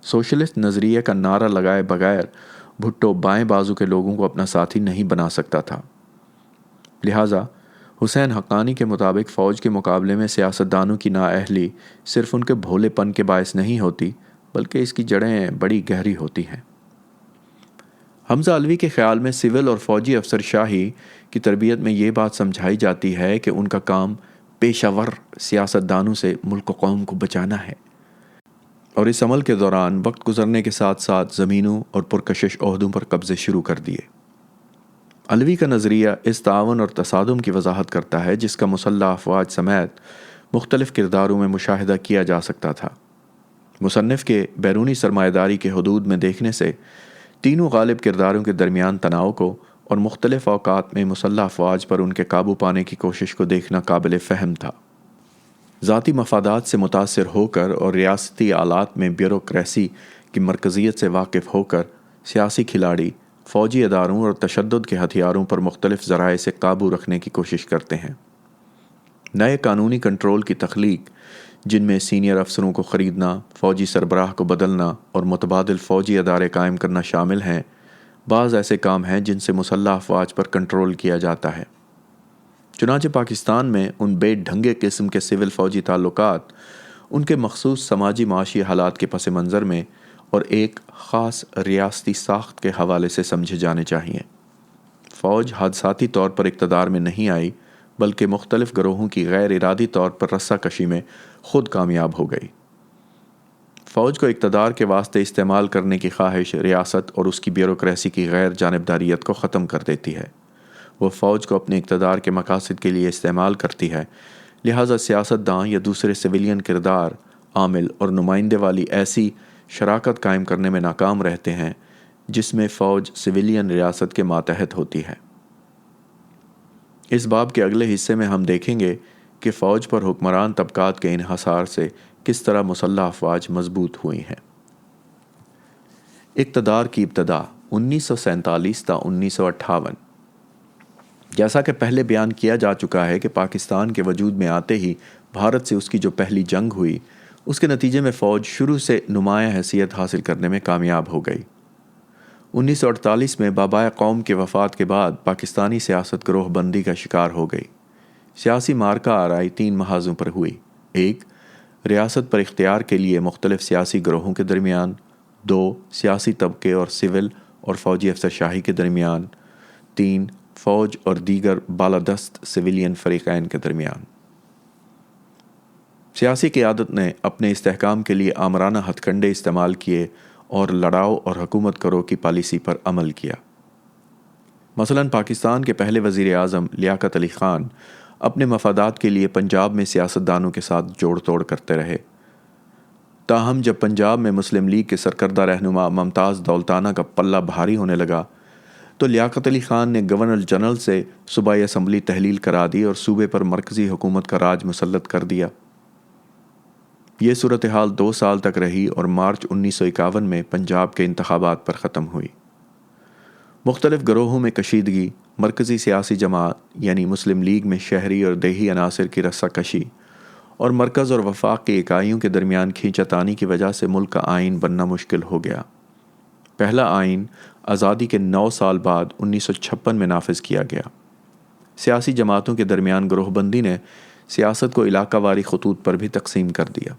سوشلسٹ نظریے کا نعرہ لگائے بغیر بھٹو بائیں بازو کے لوگوں کو اپنا ساتھی نہیں بنا سکتا تھا۔ لہٰذا حسین حقانی کے مطابق فوج کے مقابلے میں سیاستدانوں کی نااہلی صرف ان کے بھولے پن کے باعث نہیں ہوتی، بلکہ اس کی جڑیں بڑی گہری ہوتی ہیں۔ حمزہ علوی کے خیال میں سول اور فوجی افسر شاہی کی تربیت میں یہ بات سمجھائی جاتی ہے کہ ان کا کام پیشہ ور سیاستدانوں سے ملک و قوم کو بچانا ہے، اور اس عمل کے دوران وقت گزرنے کے ساتھ ساتھ زمینوں اور پرکشش عہدوں پر قبضے شروع کر دیے۔ علوی کا نظریہ اس تعاون اور تصادم کی وضاحت کرتا ہے جس کا مسلح افواج سمیت مختلف کرداروں میں مشاہدہ کیا جا سکتا تھا۔ مصنف کے بیرونی سرمایہ داری کے حدود میں دیکھنے سے تینوں غالب کرداروں کے درمیان تناؤ کو اور مختلف اوقات میں مسلح افواج پر ان کے قابو پانے کی کوشش کو دیکھنا قابل فہم تھا۔ ذاتی مفادات سے متاثر ہو کر اور ریاستی آلات میں بیوروکریسی کی مرکزیت سے واقف ہو کر سیاسی کھلاڑی فوجی اداروں اور تشدد کے ہتھیاروں پر مختلف ذرائع سے قابو رکھنے کی کوشش کرتے ہیں۔ نئے قانونی کنٹرول کی تخلیق، جن میں سینئر افسروں کو خریدنا، فوجی سربراہ کو بدلنا اور متبادل فوجی ادارے قائم کرنا شامل ہیں، بعض ایسے کام ہیں جن سے مسلح افواج پر کنٹرول کیا جاتا ہے۔ چنانچہ پاکستان میں ان بے ڈھنگے قسم کے سول فوجی تعلقات ان کے مخصوص سماجی معاشی حالات کے پس منظر میں اور ایک خاص ریاستی ساخت کے حوالے سے سمجھے جانے چاہیے۔ فوج حادثاتی طور پر اقتدار میں نہیں آئی، بلکہ مختلف گروہوں کی غیر ارادی طور پر رسہ کشی میں خود کامیاب ہو گئی۔ فوج کو اقتدار کے واسطے استعمال کرنے کی خواہش ریاست اور اس کی بیوروکریسی کی غیر جانبداریت کو ختم کر دیتی ہے۔ وہ فوج کو اپنے اقتدار کے مقاصد کے لیے استعمال کرتی ہے، لہٰذا سیاستداں یا دوسرے سویلین کردار عامل اور نمائندے والی ایسی شراکت قائم کرنے میں ناکام رہتے ہیں جس میں فوج سویلین ریاست کے ماتحت ہوتی ہے۔ اس باب کے اگلے حصے میں ہم دیکھیں گے کہ فوج پر حکمران طبقات کے انحصار سے کس طرح مسلح افواج مضبوط ہوئی ہیں۔ اقتدار کی ابتدا 1947 تا 1958۔ جیسا کہ پہلے بیان کیا جا چکا ہے کہ پاکستان کے وجود میں آتے ہی بھارت سے اس کی جو پہلی جنگ ہوئی، اس کے نتیجے میں فوج شروع سے نمایاں حیثیت حاصل کرنے میں کامیاب ہو گئی۔ 1948 میں بابائے قوم کے وفات کے بعد پاکستانی سیاست گروہ بندی کا شکار ہو گئی۔ سیاسی مارکہ آرائی 3 محاذوں پر ہوئی: 1 ریاست پر اختیار کے لیے مختلف سیاسی گروہوں کے درمیان، 2 سیاسی طبقے اور سول اور فوجی افسر شاہی کے درمیان، 3 فوج اور دیگر بالادست سویلین فریقین کے درمیان۔ سیاسی قیادت نے اپنے استحکام کے لیے آمرانہ ہتھ کنڈے استعمال کیے اور لڑاؤ اور حکومت کرو کی پالیسی پر عمل کیا۔ مثلاً پاکستان کے پہلے وزیر اعظم لیاقت علی خان اپنے مفادات کے لیے پنجاب میں سیاستدانوں کے ساتھ جوڑ توڑ کرتے رہے۔ تاہم جب پنجاب میں مسلم لیگ کے سرکردہ رہنما ممتاز دولتانہ کا پلہ بھاری ہونے لگا تو لیاقت علی خان نے گورنر جنرل سے صوبائی اسمبلی تحلیل کرا دی اور صوبے پر مرکزی حکومت کا راج مسلط کر دیا۔ یہ صورتحال 2 سال تک رہی اور مارچ 1951 میں پنجاب کے انتخابات پر ختم ہوئی۔ مختلف گروہوں میں کشیدگی، مرکزی سیاسی جماعت یعنی مسلم لیگ میں شہری اور دیہی عناصر کی رسہ کشی اور مرکز اور وفاق کی اکائیوں کے درمیان کھینچاتانی کی وجہ سے ملک کا آئین بننا مشکل ہو گیا۔ پہلا آئین آزادی کے 9 سال بعد 1956 میں نافذ کیا گیا۔ سیاسی جماعتوں کے درمیان گروہ بندی نے سیاست کو علاقہ واری خطوط پر بھی تقسیم کر دیا۔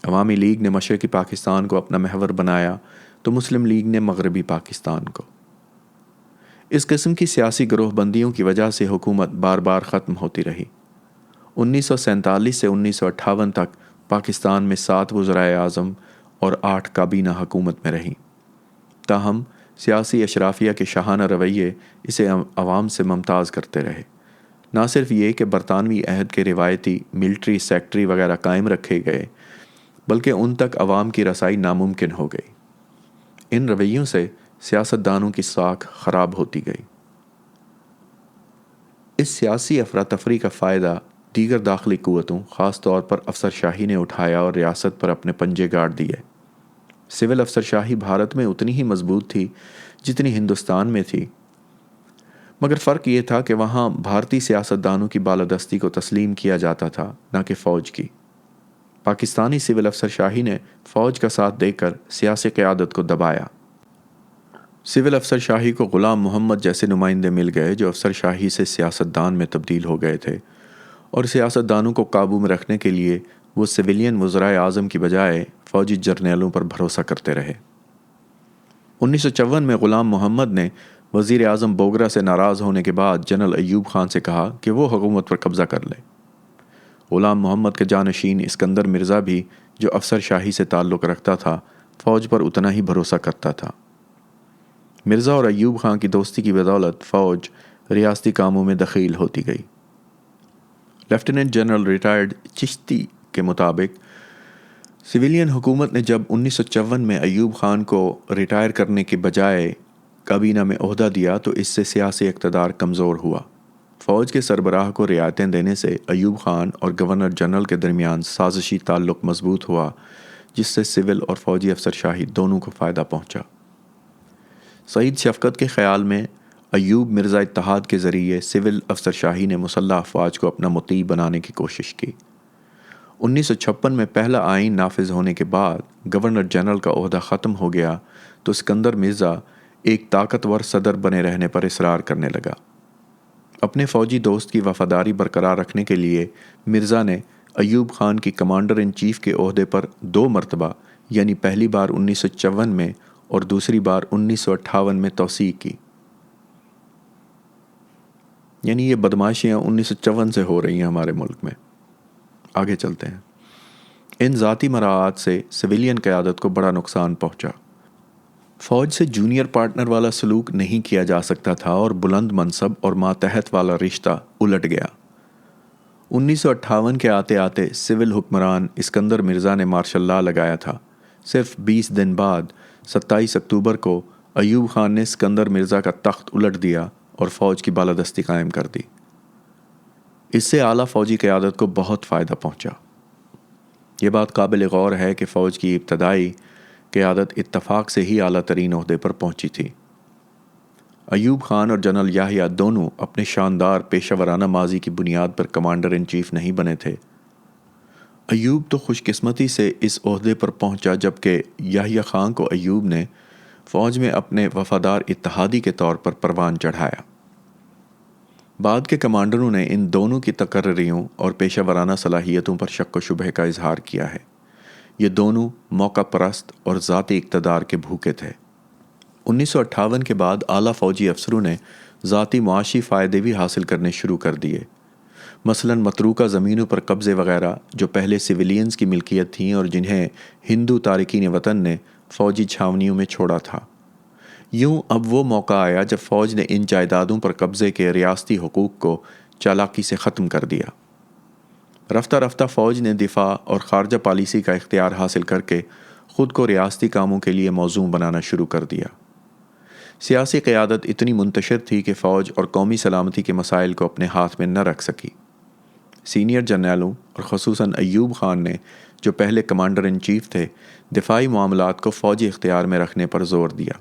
عوامی لیگ نے مشرقی پاکستان کو اپنا محور بنایا تو مسلم لیگ نے مغربی پاکستان کو۔ اس قسم کی سیاسی گروہ بندیوں کی وجہ سے حکومت بار بار ختم ہوتی رہی۔ 1947 سے 1958 تک پاکستان میں 7 وزرائے اعظم اور 8 کابینہ حکومت میں رہیں۔ تاہم سیاسی اشرافیہ کے شاہانہ رویے اسے عوام سے ممتاز کرتے رہے۔ نہ صرف یہ کہ برطانوی عہد کے روایتی ملٹری سیکٹری وغیرہ قائم رکھے گئے، بلکہ ان تک عوام کی رسائی ناممکن ہو گئی۔ ان رویوں سے سیاستدانوں کی ساکھ خراب ہوتی گئی۔ اس سیاسی افراتفری کا فائدہ دیگر داخلی قوتوں خاص طور پر افسر شاہی نے اٹھایا اور ریاست پر اپنے پنجے گاڑ دیے۔ سول افسر شاہی بھارت میں اتنی ہی مضبوط تھی جتنی ہندوستان میں تھی، مگر فرق یہ تھا کہ وہاں بھارتی سیاستدانوں کی بالادستی کو تسلیم کیا جاتا تھا، نہ کہ فوج کی۔ پاکستانی سول افسر شاہی نے فوج کا ساتھ دے کر سیاسی قیادت کو دبایا۔ سول افسر شاہی کو غلام محمد جیسے نمائندے مل گئے جو افسر شاہی سے سیاستدان میں تبدیل ہو گئے تھے، اور سیاستدانوں کو قابو میں رکھنے کے لیے وہ سویلین وزرائے اعظم کی بجائے فوجی جرنیلوں پر بھروسہ کرتے رہے۔ 1954 میں غلام محمد نے وزیر اعظم بوگرا سے ناراض ہونے کے بعد جنرل ایوب خان سے کہا کہ وہ حکومت پر قبضہ کر لے۔ غلام محمد کے جانشین اسکندر مرزا بھی، جو افسر شاہی سے تعلق رکھتا تھا، فوج پر اتنا ہی بھروسہ کرتا تھا۔ مرزا اور ایوب خان کی دوستی کی بدولت فوج ریاستی کاموں میں دخیل ہوتی گئی۔ لیفٹیننٹ جنرل ریٹائرڈ چشتی کے مطابق سویلین حکومت نے جب 1954 میں ایوب خان کو ریٹائر کرنے کے بجائے کابینہ میں عہدہ دیا تو اس سے سیاسی اقتدار کمزور ہوا۔ فوج کے سربراہ کو رعایتیں دینے سے ایوب خان اور گورنر جنرل کے درمیان سازشی تعلق مضبوط ہوا، جس سے سول اور فوجی افسر شاہی دونوں کو فائدہ پہنچا۔ سعید شفقت کے خیال میں ایوب مرزا اتحاد کے ذریعے سول افسر شاہی نے مسلح افواج کو اپنا مطیع بنانے کی کوشش کی۔ 1956 میں پہلا آئین نافذ ہونے کے بعد گورنر جنرل کا عہدہ ختم ہو گیا تو اسکندر مرزا ایک طاقتور صدر بنے رہنے پر اصرار کرنے لگا۔ اپنے فوجی دوست کی وفاداری برقرار رکھنے کے لیے مرزا نے ایوب خان کی کمانڈر ان چیف کے عہدے پر 2 مرتبہ، یعنی پہلی بار 1954 میں اور دوسری بار 1958 میں توسیع کی۔ یعنی یہ بدماشیاں 1954 سے ہو رہی ہیں ہمارے ملک میں۔ آگے چلتے ہیں۔ ان ذاتی مراعات سے سویلین قیادت کو بڑا نقصان پہنچا۔ فوج سے جونیئر پارٹنر والا سلوک نہیں کیا جا سکتا تھا اور بلند منصب اور ماتحت والا رشتہ الٹ گیا۔ 1958 کے آتے آتے سول حکمران اسکندر مرزا نے مارشل لا لگایا تھا۔ صرف 20 دن بعد 27 اکتوبر کو ایوب خان نے اسکندر مرزا کا تخت الٹ دیا اور فوج کی بالادستی قائم کر دی۔ اس سے اعلیٰ فوجی قیادت کو بہت فائدہ پہنچا۔ یہ بات قابل غور ہے کہ فوج کی ابتدائی قیادت اتفاق سے ہی اعلیٰ ترین عہدے پر پہنچی تھی۔ ایوب خان اور جنرل یحییٰ دونوں اپنے شاندار پیشہ ورانہ ماضی کی بنیاد پر کمانڈر ان چیف نہیں بنے تھے۔ ایوب تو خوش قسمتی سے اس عہدے پر پہنچا، جبکہ یحییٰ خان کو ایوب نے فوج میں اپنے وفادار اتحادی کے طور پر پروان چڑھایا۔ بعد کے کمانڈروں نے ان دونوں کی تقرریوں اور پیشہ ورانہ صلاحیتوں پر شک و شبہ کا اظہار کیا ہے۔ یہ دونوں موقع پرست اور ذاتی اقتدار کے بھوکے تھے۔ 1958 کے بعد اعلیٰ فوجی افسروں نے ذاتی معاشی فائدے بھی حاصل کرنے شروع کر دیے۔ مثلاً متروکہ زمینوں پر قبضے وغیرہ جو پہلے سویلینز کی ملکیت تھیں اور جنہیں ہندو تارکین وطن نے فوجی چھاونیوں میں چھوڑا تھا۔ یوں اب وہ موقع آیا جب فوج نے ان جائیدادوں پر قبضے کے ریاستی حقوق کو چالاکی سے ختم کر دیا۔ رفتہ رفتہ فوج نے دفاع اور خارجہ پالیسی کا اختیار حاصل کر کے خود کو ریاستی کاموں کے لیے موزوں بنانا شروع کر دیا۔ سیاسی قیادت اتنی منتشر تھی کہ فوج اور قومی سلامتی کے مسائل کو اپنے ہاتھ میں نہ رکھ سکی۔ سینئر جرنیلوں اور خصوصاً ایوب خان نے، جو پہلے کمانڈر ان چیف تھے، دفاعی معاملات کو فوجی اختیار میں رکھنے پر زور دیا۔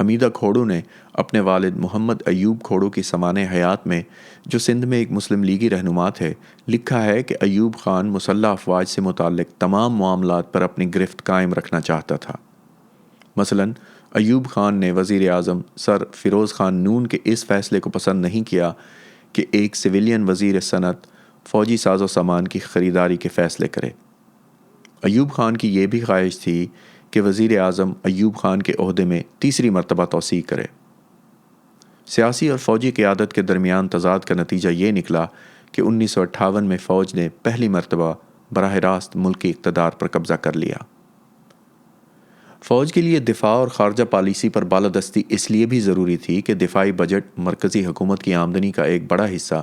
حمیدہ کھوڑو نے اپنے والد محمد ایوب کھوڑو کی سمانِ حیات میں، جو سندھ میں ایک مسلم لیگی رہنما تھے، لکھا ہے کہ ایوب خان مسلح افواج سے متعلق تمام معاملات پر اپنی گرفت قائم رکھنا چاہتا تھا۔ مثلاً ایوب خان نے وزیر اعظم سر فیروز خان نون کے اس فیصلے کو پسند نہیں کیا کہ ایک سویلین وزیر صنعت فوجی ساز و سامان کی خریداری کے فیصلے کرے۔ ایوب خان کی یہ بھی خواہش تھی کہ وزیر اعظم ایوب خان کے عہدے میں تیسری مرتبہ توسیع کرے۔ سیاسی اور فوجی قیادت کے درمیان تضاد کا نتیجہ یہ نکلا کہ 1958 میں فوج نے پہلی مرتبہ براہ راست ملکی اقتدار پر قبضہ کر لیا۔ فوج کے لیے دفاع اور خارجہ پالیسی پر بالادستی اس لیے بھی ضروری تھی کہ دفاعی بجٹ مرکزی حکومت کی آمدنی کا ایک بڑا حصہ،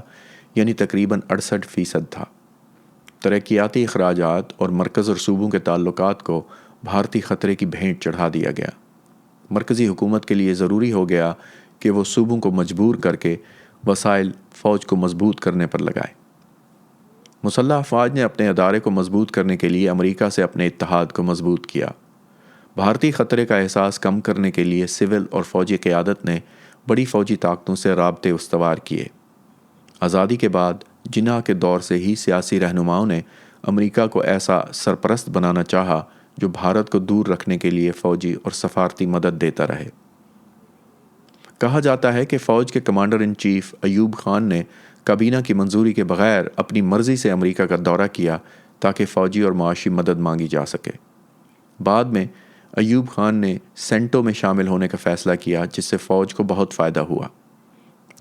یعنی تقریباً 68% تھا۔ ترقیاتی اخراجات اور مرکز اور صوبوں کے تعلقات کو بھارتی خطرے کی بھینٹ چڑھا دیا گیا۔ مرکزی حکومت کے لیے ضروری ہو گیا کہ وہ صوبوں کو مجبور کر کے وسائل فوج کو مضبوط کرنے پر لگائے۔ مسلح افواج نے اپنے ادارے کو مضبوط کرنے کے لیے امریکہ سے اپنے اتحاد کو مضبوط کیا۔ بھارتی خطرے کا احساس کم کرنے کے لیے سول اور فوجی قیادت نے بڑی فوجی طاقتوں سے رابطے استوار کیے۔ آزادی کے بعد جناح کے دور سے ہی سیاسی رہنماؤں نے امریکہ کو ایسا سرپرست بنانا چاہا جو بھارت کو دور رکھنے کے لیے فوجی اور سفارتی مدد دیتا رہے۔ کہا جاتا ہے کہ فوج کے commander in chief Ayub Khan نے کابینہ کی منظوری کے بغیر اپنی مرضی سے امریکہ کا دورہ کیا تاکہ فوجی اور معاشی مدد مانگی جا سکے۔ بعد میں ایوب خان نے سینٹو میں شامل ہونے کا فیصلہ کیا جس سے فوج کو بہت فائدہ ہوا۔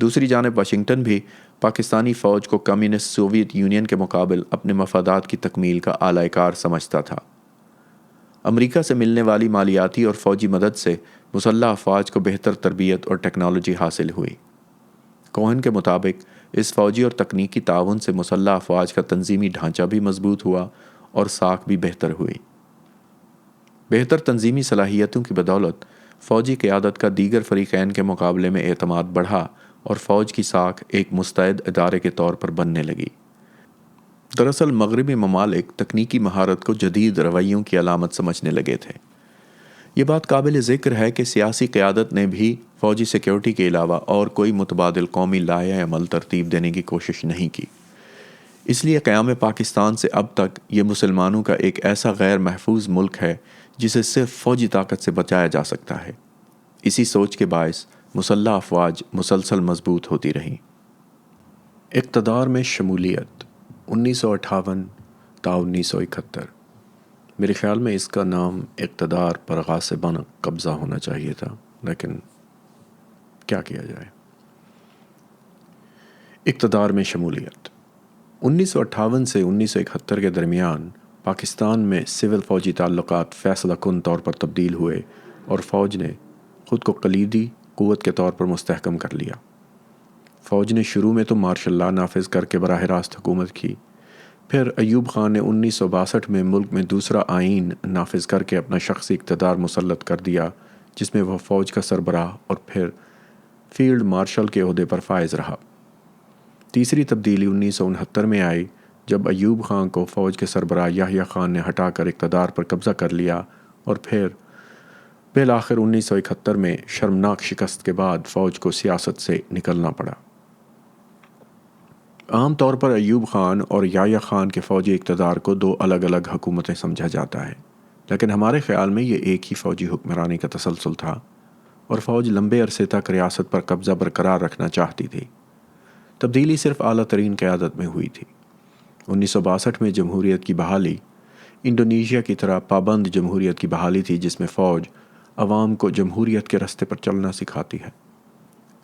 دوسری جانب واشنگٹن بھی پاکستانی فوج کو کمیونسٹ سوویت یونین کے مقابل اپنے مفادات کی تکمیل کا اعلی کار سمجھتا تھا۔ امریکہ سے ملنے والی مالیاتی اور فوجی مدد سے مسلح افواج کو بہتر تربیت اور ٹیکنالوجی حاصل ہوئی۔ کوہن کے مطابق اس فوجی اور تکنیکی تعاون سے مسلح افواج کا تنظیمی ڈھانچہ بھی مضبوط ہوا اور ساکھ بھی بہتر ہوئی۔ بہتر تنظیمی صلاحیتوں کی بدولت فوجی قیادت کا دیگر فریقین کے مقابلے میں اعتماد بڑھا اور فوج کی ساکھ ایک مستعد ادارے کے طور پر بننے لگی۔ دراصل مغربی ممالک تکنیکی مہارت کو جدید رویوں کی علامت سمجھنے لگے تھے۔ یہ بات قابل ذکر ہے کہ سیاسی قیادت نے بھی فوجی سیکیورٹی کے علاوہ اور کوئی متبادل قومی لائحہ عمل ترتیب دینے کی کوشش نہیں کی۔ اس لیے قیام پاکستان سے اب تک یہ مسلمانوں کا ایک ایسا غیر محفوظ ملک ہے جسے صرف فوجی طاقت سے بچایا جا سکتا ہے۔ اسی سوچ کے باعث مسلح افواج مسلسل مضبوط ہوتی رہیں۔ اقتدار میں شمولیت 1958 تا 1971۔ میرے خیال میں اس کا نام اقتدار پر غاصبانہ قبضہ ہونا چاہیے تھا، لیکن کیا کیا جائے۔ اقتدار میں شمولیت 1958 سے 1971 کے درمیان پاکستان میں سول فوجی تعلقات فیصلہ کن طور پر تبدیل ہوئے اور فوج نے خود کو کلیدی قوت کے طور پر مستحکم کر لیا۔ فوج نے شروع میں تو مارشل لا نافذ کر کے براہ راست حکومت کی، پھر ایوب خان نے 1962 میں ملک میں دوسرا آئین نافذ کر کے اپنا شخصی اقتدار مسلط کر دیا، جس میں وہ فوج کا سربراہ اور پھر فیلڈ مارشل کے عہدے پر فائز رہا۔ تیسری تبدیلی 1969 میں آئی جب ایوب خان کو فوج کے سربراہ یحییٰ خان نے ہٹا کر اقتدار پر قبضہ کر لیا اور پھر بالآخر 1971 میں شرمناک شکست کے بعد فوج کو سیاست سے نکلنا پڑا۔ عام طور پر ایوب خان اور یحییٰ خان کے فوجی اقتدار کو دو الگ الگ حکومتیں سمجھا جاتا ہے، لیکن ہمارے خیال میں یہ ایک ہی فوجی حکمرانی کا تسلسل تھا اور فوج لمبے عرصے تک ریاست پر قبضہ برقرار رکھنا چاہتی تھی۔ تبدیلی صرف اعلیٰ ترین قیادت میں ہوئی تھی۔ 1962 میں جمہوریت کی بحالی انڈونیشیا کی طرح پابند جمہوریت کی بحالی تھی، جس میں فوج عوام کو جمہوریت کے راستے پر چلنا سکھاتی ہے۔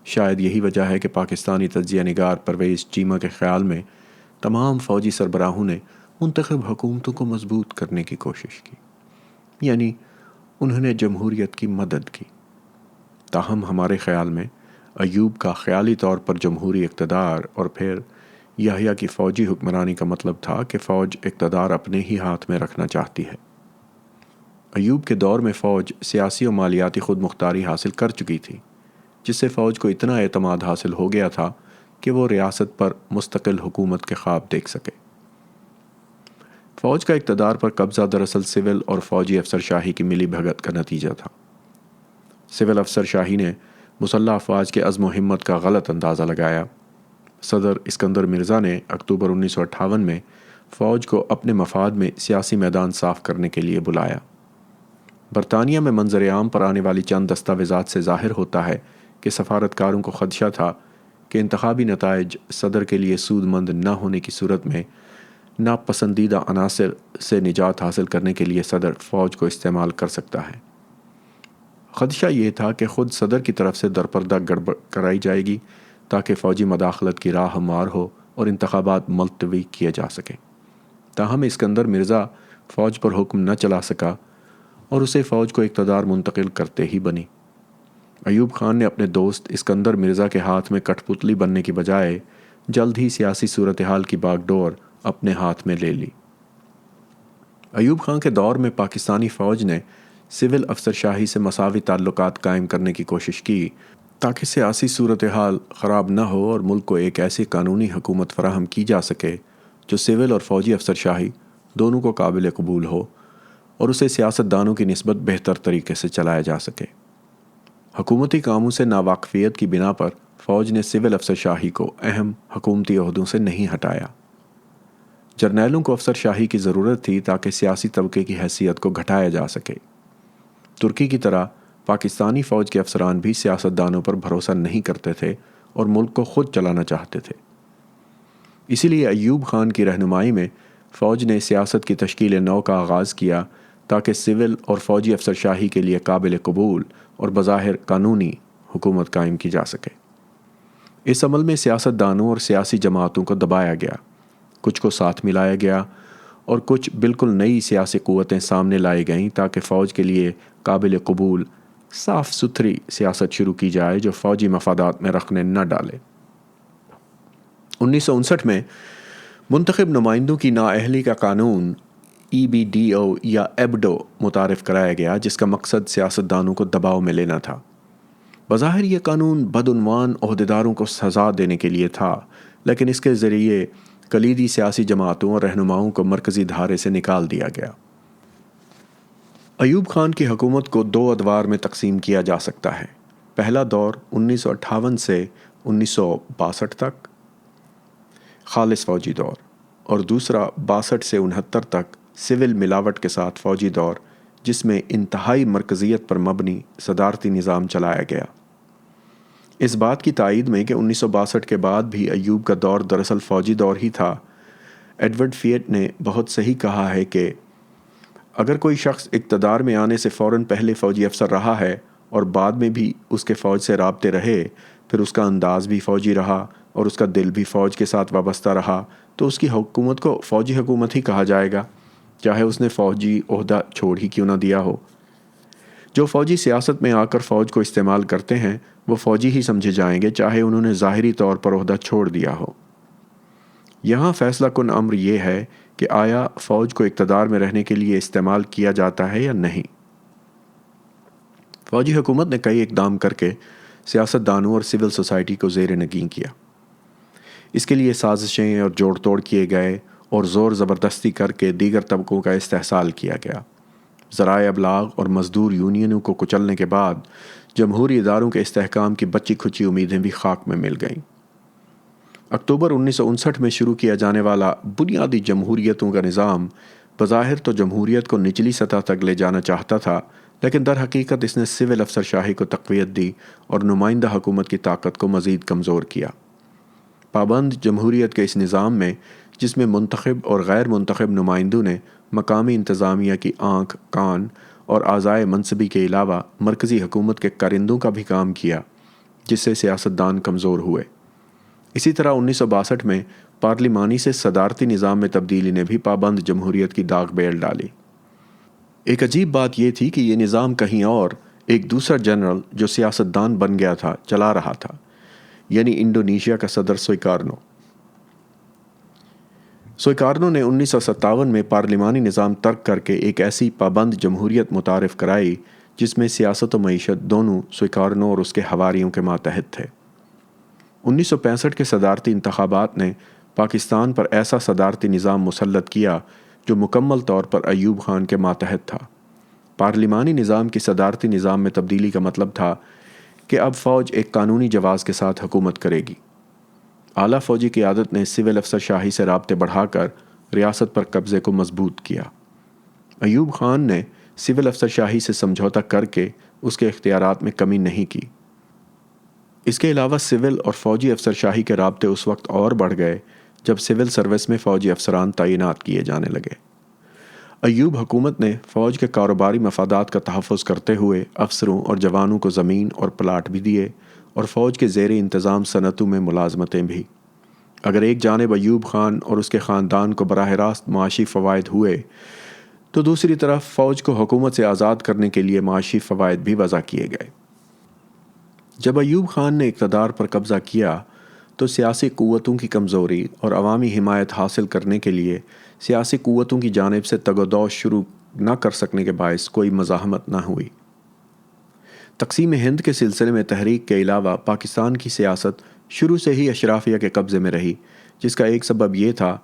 شاید یہی وجہ ہے کہ پاکستانی تجزیہ نگار پرویز چیمہ کے خیال میں تمام فوجی سربراہوں نے منتخب حکومتوں کو مضبوط کرنے کی کوشش کی، یعنی انہوں نے جمہوریت کی مدد کی۔ تاہم ہمارے خیال میں ایوب کا خیالی طور پر جمہوری اقتدار اور پھر یحییٰ کی فوجی حکمرانی کا مطلب تھا کہ فوج اقتدار اپنے ہی ہاتھ میں رکھنا چاہتی ہے۔ ایوب کے دور میں فوج سیاسی و مالیاتی خود مختاری حاصل کر چکی تھی، جس سے فوج کو اتنا اعتماد حاصل ہو گیا تھا کہ وہ ریاست پر مستقل حکومت کے خواب دیکھ سکے۔ فوج کا اقتدار پر قبضہ دراصل سول اور فوجی افسر شاہی کی ملی بھگت کا نتیجہ تھا۔ سول افسر شاہی نے مسلح افواج کے عزم و ہمت کا غلط اندازہ لگایا۔ صدر اسکندر مرزا نے اکتوبر 1958 میں فوج کو اپنے مفاد میں سیاسی میدان صاف کرنے کے لیے بلایا۔ برطانیہ میں منظر عام پر آنے والی چند دستاویزات سے ظاہر ہوتا ہے کہ سفارتکاروں کو خدشہ تھا کہ انتخابی نتائج صدر کے لیے سود مند نہ ہونے کی صورت میں ناپسندیدہ عناصر سے نجات حاصل کرنے کے لیے صدر فوج کو استعمال کر سکتا ہے۔ خدشہ یہ تھا کہ خود صدر کی طرف سے درپردہ گڑبڑ کرائی جائے گی تاکہ فوجی مداخلت کی راہ ہموار ہو اور انتخابات ملتوی کیے جا سکیں۔ تاہم اسکندر مرزا فوج پر حکم نہ چلا سکا اور اسے فوج کو اقتدار منتقل کرتے ہی بنی۔ ایوب خان نے اپنے دوست اسکندر مرزا کے ہاتھ میں کٹھ پتلی بننے کی بجائے جلد ہی سیاسی صورتحال کی باغ ڈور اپنے ہاتھ میں لے لی۔ ایوب خان کے دور میں پاکستانی فوج نے سول افسر شاہی سے مساوی تعلقات قائم کرنے کی کوشش کی تاکہ سیاسی صورتحال خراب نہ ہو اور ملک کو ایک ایسی قانونی حکومت فراہم کی جا سکے جو سول اور فوجی افسر شاہی دونوں کو قابل قبول ہو اور اسے سیاستدانوں کی نسبت بہتر طریقے سے چلایا جا سکے۔ حکومتی کاموں سے ناواقفیت کی بنا پر فوج نے سول افسر شاہی کو اہم حکومتی عہدوں سے نہیں ہٹایا۔ جرنیلوں کو افسر شاہی کی ضرورت تھی تاکہ سیاسی طبقے کی حیثیت کو گھٹایا جا سکے۔ ترکی کی طرح پاکستانی فوج کے افسران بھی سیاستدانوں پر بھروسہ نہیں کرتے تھے اور ملک کو خود چلانا چاہتے تھے۔ اسی لیے ایوب خان کی رہنمائی میں فوج نے سیاست کی تشکیل نو کا آغاز کیا تاکہ سول اور فوجی افسر شاہی کے لیے قابل قبول اور بظاہر قانونی حکومت قائم کی جا سکے۔ اس عمل میں سیاستدانوں اور سیاسی جماعتوں کو دبایا گیا، کچھ کو ساتھ ملایا گیا اور کچھ بالکل نئی سیاسی قوتیں سامنے لائی گئیں تاکہ فوج کے لیے قابل قبول صاف ستھری سیاست شروع کی جائے جو فوجی مفادات میں رخنے نہ ڈالے۔ 1959 میں منتخب نمائندوں کی نااہلی کا قانون EBDO یا EBDO متعارف کرایا گیا، جس کا مقصد سیاستدانوں کو دباؤ میں لینا تھا۔ بظاہر یہ قانون بدعنوان عہدیداروں کو سزا دینے کے لیے تھا، لیکن اس کے ذریعے کلیدی سیاسی جماعتوں اور رہنماؤں کو مرکزی دھارے سے نکال دیا گیا۔ ایوب خان کی حکومت کو دو ادوار میں تقسیم کیا جا سکتا ہے۔ پہلا دور 1958 سے 1962 تک خالص فوجی دور، اور دوسرا 62 سے 69 تک سول ملاوٹ کے ساتھ فوجی دور، جس میں انتہائی مرکزیت پر مبنی صدارتی نظام چلایا گیا۔ اس بات کی تائید میں کہ 1962 کے بعد بھی ایوب کا دور دراصل فوجی دور ہی تھا، ایڈورڈ فیٹ نے بہت صحیح کہا ہے کہ اگر کوئی شخص اقتدار میں آنے سے فوراً پہلے فوجی افسر رہا ہے اور بعد میں بھی اس کے فوج سے رابطے رہے، پھر اس کا انداز بھی فوجی رہا اور اس کا دل بھی فوج کے ساتھ وابستہ رہا، تو اس کی حکومت کو فوجی حکومت ہی کہا جائے گا، چاہے اس نے فوجی عہدہ چھوڑ ہی کیوں نہ دیا ہو۔ جو فوجی سیاست میں آ کر فوج کو استعمال کرتے ہیں وہ فوجی ہی سمجھے جائیں گے، چاہے انہوں نے ظاہری طور پر عہدہ چھوڑ دیا ہو۔ یہاں فیصلہ کن امر یہ ہے کہ آیا فوج کو اقتدار میں رہنے کے لیے استعمال کیا جاتا ہے یا نہیں۔ فوجی حکومت نے کئی اقدام کر کے سیاستدانوں اور سول سوسائٹی کو زیر نگین کیا۔ اس کے لیے سازشیں اور جوڑ توڑ کیے گئے اور زور زبردستی کر کے دیگر طبقوں کا استحصال کیا گیا۔ ذرائع ابلاغ اور مزدور یونینوں کو کچلنے کے بعد جمہوری اداروں کے استحکام کی بچی کھچی امیدیں بھی خاک میں مل گئیں۔ اکتوبر 1959 میں شروع کیا جانے والا بنیادی جمہوریتوں کا نظام بظاہر تو جمہوریت کو نچلی سطح تک لے جانا چاہتا تھا، لیکن در حقیقت اس نے سول افسر شاہی کو تقویت دی اور نمائندہ حکومت کی طاقت کو مزید کمزور کیا۔ پابند جمہوریت کے اس نظام میں، جس میں منتخب اور غیر منتخب نمائندوں نے مقامی انتظامیہ کی آنکھ، کان اور اعضائے منصبی کے علاوہ مرکزی حکومت کے کارندوں کا بھی کام کیا، جس سے سیاستدان کمزور ہوئے۔ اسی طرح 1962 میں پارلیمانی سے صدارتی نظام میں تبدیلی نے بھی پابند جمہوریت کی داغ بیل ڈالی۔ ایک عجیب بات یہ تھی کہ یہ نظام کہیں اور ایک دوسرا جنرل جو سیاستدان بن گیا تھا چلا رہا تھا، یعنی انڈونیشیا کا صدر سویکارنو۔ سویکارنو نے 1957 میں پارلیمانی نظام ترک کر کے ایک ایسی پابند جمہوریت متعارف کرائی جس میں سیاست و معیشت دونوں سویکارنو اور اس کے حواریوں کے ماتحت تھے۔ 1965 کے صدارتی انتخابات نے پاکستان پر ایسا صدارتی نظام مسلط کیا جو مکمل طور پر ایوب خان کے ماتحت تھا۔ پارلیمانی نظام کی صدارتی نظام میں تبدیلی کا مطلب تھا کہ اب فوج ایک قانونی جواز کے ساتھ حکومت کرے گی۔ اعلیٰ فوجی قیادت نے سول افسر شاہی سے رابطے بڑھا کر ریاست پر قبضے کو مضبوط کیا۔ ایوب خان نے سول افسر شاہی سے سمجھوتہ کر کے اس کے اختیارات میں کمی نہیں کی۔ اس کے علاوہ سول اور فوجی افسر شاہی کے رابطے اس وقت اور بڑھ گئے جب سول سروس میں فوجی افسران تعینات کیے جانے لگے۔ ایوب حکومت نے فوج کے کاروباری مفادات کا تحفظ کرتے ہوئے افسروں اور جوانوں کو زمین اور پلاٹ بھی دیے اور فوج کے زیر انتظام صنعتوں میں ملازمتیں بھی۔ اگر ایک جانب ایوب خان اور اس کے خاندان کو براہ راست معاشی فوائد ہوئے، تو دوسری طرف فوج کو حکومت سے آزاد کرنے کے لیے معاشی فوائد بھی وضع کیے گئے۔ جب ایوب خان نے اقتدار پر قبضہ کیا تو سیاسی قوتوں کی کمزوری اور عوامی حمایت حاصل کرنے کے لیے سیاسی قوتوں کی جانب سے تگ و دو شروع نہ کر سکنے کے باعث کوئی مزاحمت نہ ہوئی۔ تقسیم ہند کے سلسلے میں تحریک کے علاوہ پاکستان کی سیاست شروع سے ہی اشرافیہ کے قبضے میں رہی، جس کا ایک سبب یہ تھا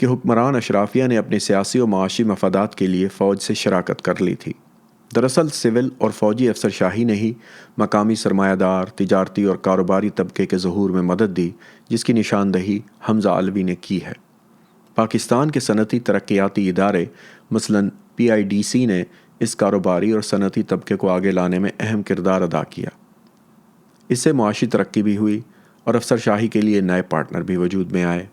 کہ حکمران اشرافیہ نے اپنے سیاسی و معاشی مفادات کے لیے فوج سے شراکت کر لی تھی۔ دراصل سول اور فوجی افسر شاہی نے ہی مقامی سرمایہ دار، تجارتی اور کاروباری طبقے کے ظہور میں مدد دی، جس کی نشاندہی حمزہ علوی نے کی ہے۔ پاکستان کے صنعتی ترقیاتی ادارے مثلاً PIDC نے اس کاروباری اور صنعتی طبقے کو آگے لانے میں اہم کردار ادا کیا۔ اس سے معاشی ترقی بھی ہوئی اور افسر شاہی کے لیے نئے پارٹنر بھی وجود میں آئے۔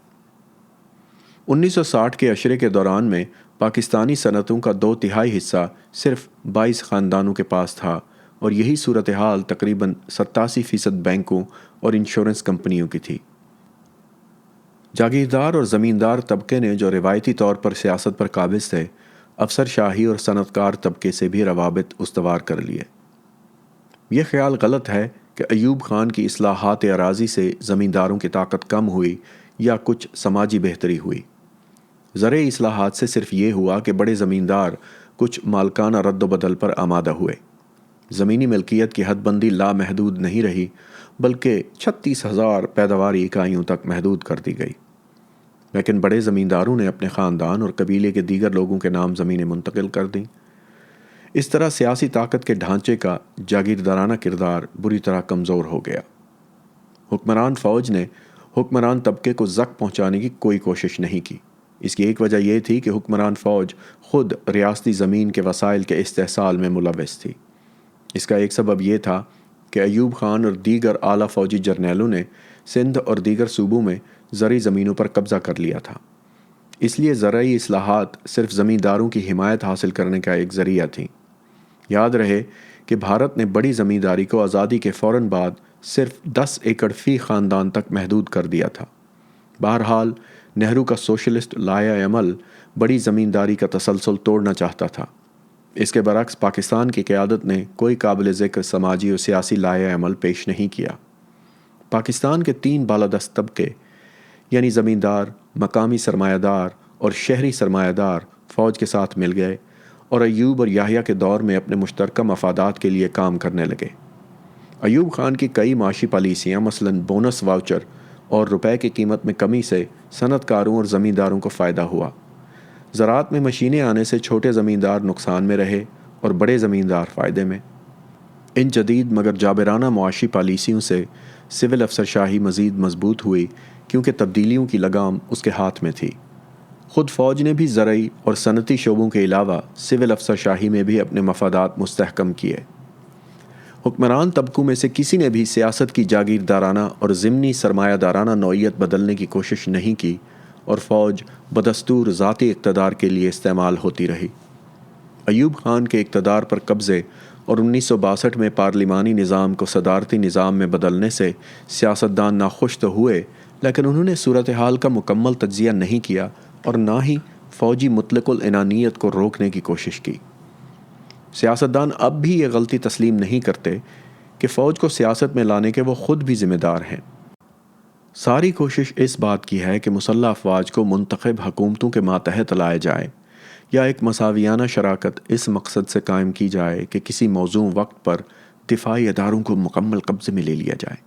1960 کے عشرے کے دوران میں پاکستانی صنعتوں کا 2/3 حصہ صرف 22 خاندانوں کے پاس تھا، اور یہی صورتحال تقریباً 87% بینکوں اور انشورنس کمپنیوں کی تھی۔ جاگیردار اور زمیندار طبقے نے جو روایتی طور پر سیاست پر قابض تھے، افسر شاہی اور صنعت کار طبقے سے بھی روابط استوار کر لیے۔ یہ خیال غلط ہے کہ ایوب خان کی اصلاحات اراضی سے زمینداروں کی طاقت کم ہوئی یا کچھ سماجی بہتری ہوئی۔ زرعی اصلاحات سے صرف یہ ہوا کہ بڑے زمیندار کچھ مالکانہ رد و بدل پر آمادہ ہوئے۔ زمینی ملکیت کی حد بندی لامحدود نہیں رہی، بلکہ 36,000 پیداواری اکائیوں تک محدود کر دی گئی۔ لیکن بڑے زمینداروں نے اپنے خاندان اور قبیلے کے دیگر لوگوں کے نام زمینیں منتقل کر دیں۔ اس طرح سیاسی طاقت کے ڈھانچے کا جاگیردارانہ کردار بری طرح کمزور ہو گیا۔ حکمران فوج نے حکمران طبقے کو زک پہنچانے کی کوئی کوشش نہیں کی۔ اس کی ایک وجہ یہ تھی کہ حکمران فوج خود ریاستی زمین کے وسائل کے استحصال میں ملوث تھی۔ اس کا ایک سبب یہ تھا کہ ایوب خان اور دیگر اعلیٰ فوجی جرنیلوں نے سندھ اور دیگر صوبوں میں زرعی زمینوں پر قبضہ کر لیا تھا۔ اس لیے زرعی اصلاحات صرف زمینداروں کی حمایت حاصل کرنے کا ایک ذریعہ تھیں۔ یاد رہے کہ بھارت نے بڑی زمینداری کو آزادی کے فوراً بعد صرف 10 ایکڑ فی خاندان تک محدود کر دیا تھا۔ بہرحال نہرو کا سوشلسٹ لائحہ عمل بڑی زمینداری کا تسلسل توڑنا چاہتا تھا۔ اس کے برعکس پاکستان کی قیادت نے کوئی قابل ذکر سماجی اور سیاسی لائحہ عمل پیش نہیں کیا۔ پاکستان کے 3 بالادست طبقے یعنی زمیندار، مقامی سرمایہ دار اور شہری سرمایہ دار فوج کے ساتھ مل گئے اور ایوب اور یحییٰ کے دور میں اپنے مشترکہ مفادات کے لیے کام کرنے لگے۔ ایوب خان کی کئی معاشی پالیسیاں مثلاً بونس واؤچر اور روپے کی قیمت میں کمی سے صنعت کاروں اور زمینداروں کو فائدہ ہوا۔ زراعت میں مشینیں آنے سے چھوٹے زمیندار نقصان میں رہے اور بڑے زمیندار فائدے میں۔ ان جدید مگر جابرانہ معاشی پالیسیوں سے سول افسر شاہی مزید مضبوط ہوئی، کیونکہ تبدیلیوں کی لگام اس کے ہاتھ میں تھی۔ خود فوج نے بھی زرعی اور صنعتی شعبوں کے علاوہ سول افسر شاہی میں بھی اپنے مفادات مستحکم کیے۔ حکمران طبقوں میں سے کسی نے بھی سیاست کی جاگیردارانہ اور ضمنی سرمایہ دارانہ نوعیت بدلنے کی کوشش نہیں کی، اور فوج بدستور ذاتی اقتدار کے لیے استعمال ہوتی رہی۔ ایوب خان کے اقتدار پر قبضے اور 1962 میں پارلیمانی نظام کو صدارتی نظام میں بدلنے سے سیاستدان ناخوش تو ہوئے، لیکن انہوں نے صورتحال کا مکمل تجزیہ نہیں کیا اور نہ ہی فوجی مطلق العنانیت کو روکنے کی کوشش کی۔ سیاستدان اب بھی یہ غلطی تسلیم نہیں کرتے کہ فوج کو سیاست میں لانے کے وہ خود بھی ذمہ دار ہیں۔ ساری کوشش اس بات کی ہے کہ مسلح افواج کو منتخب حکومتوں کے ماتحت لائے جائے، یا ایک مساویانہ شراکت اس مقصد سے قائم کی جائے کہ کسی موزوں وقت پر دفاعی اداروں کو مکمل قبضے میں لے لیا جائے۔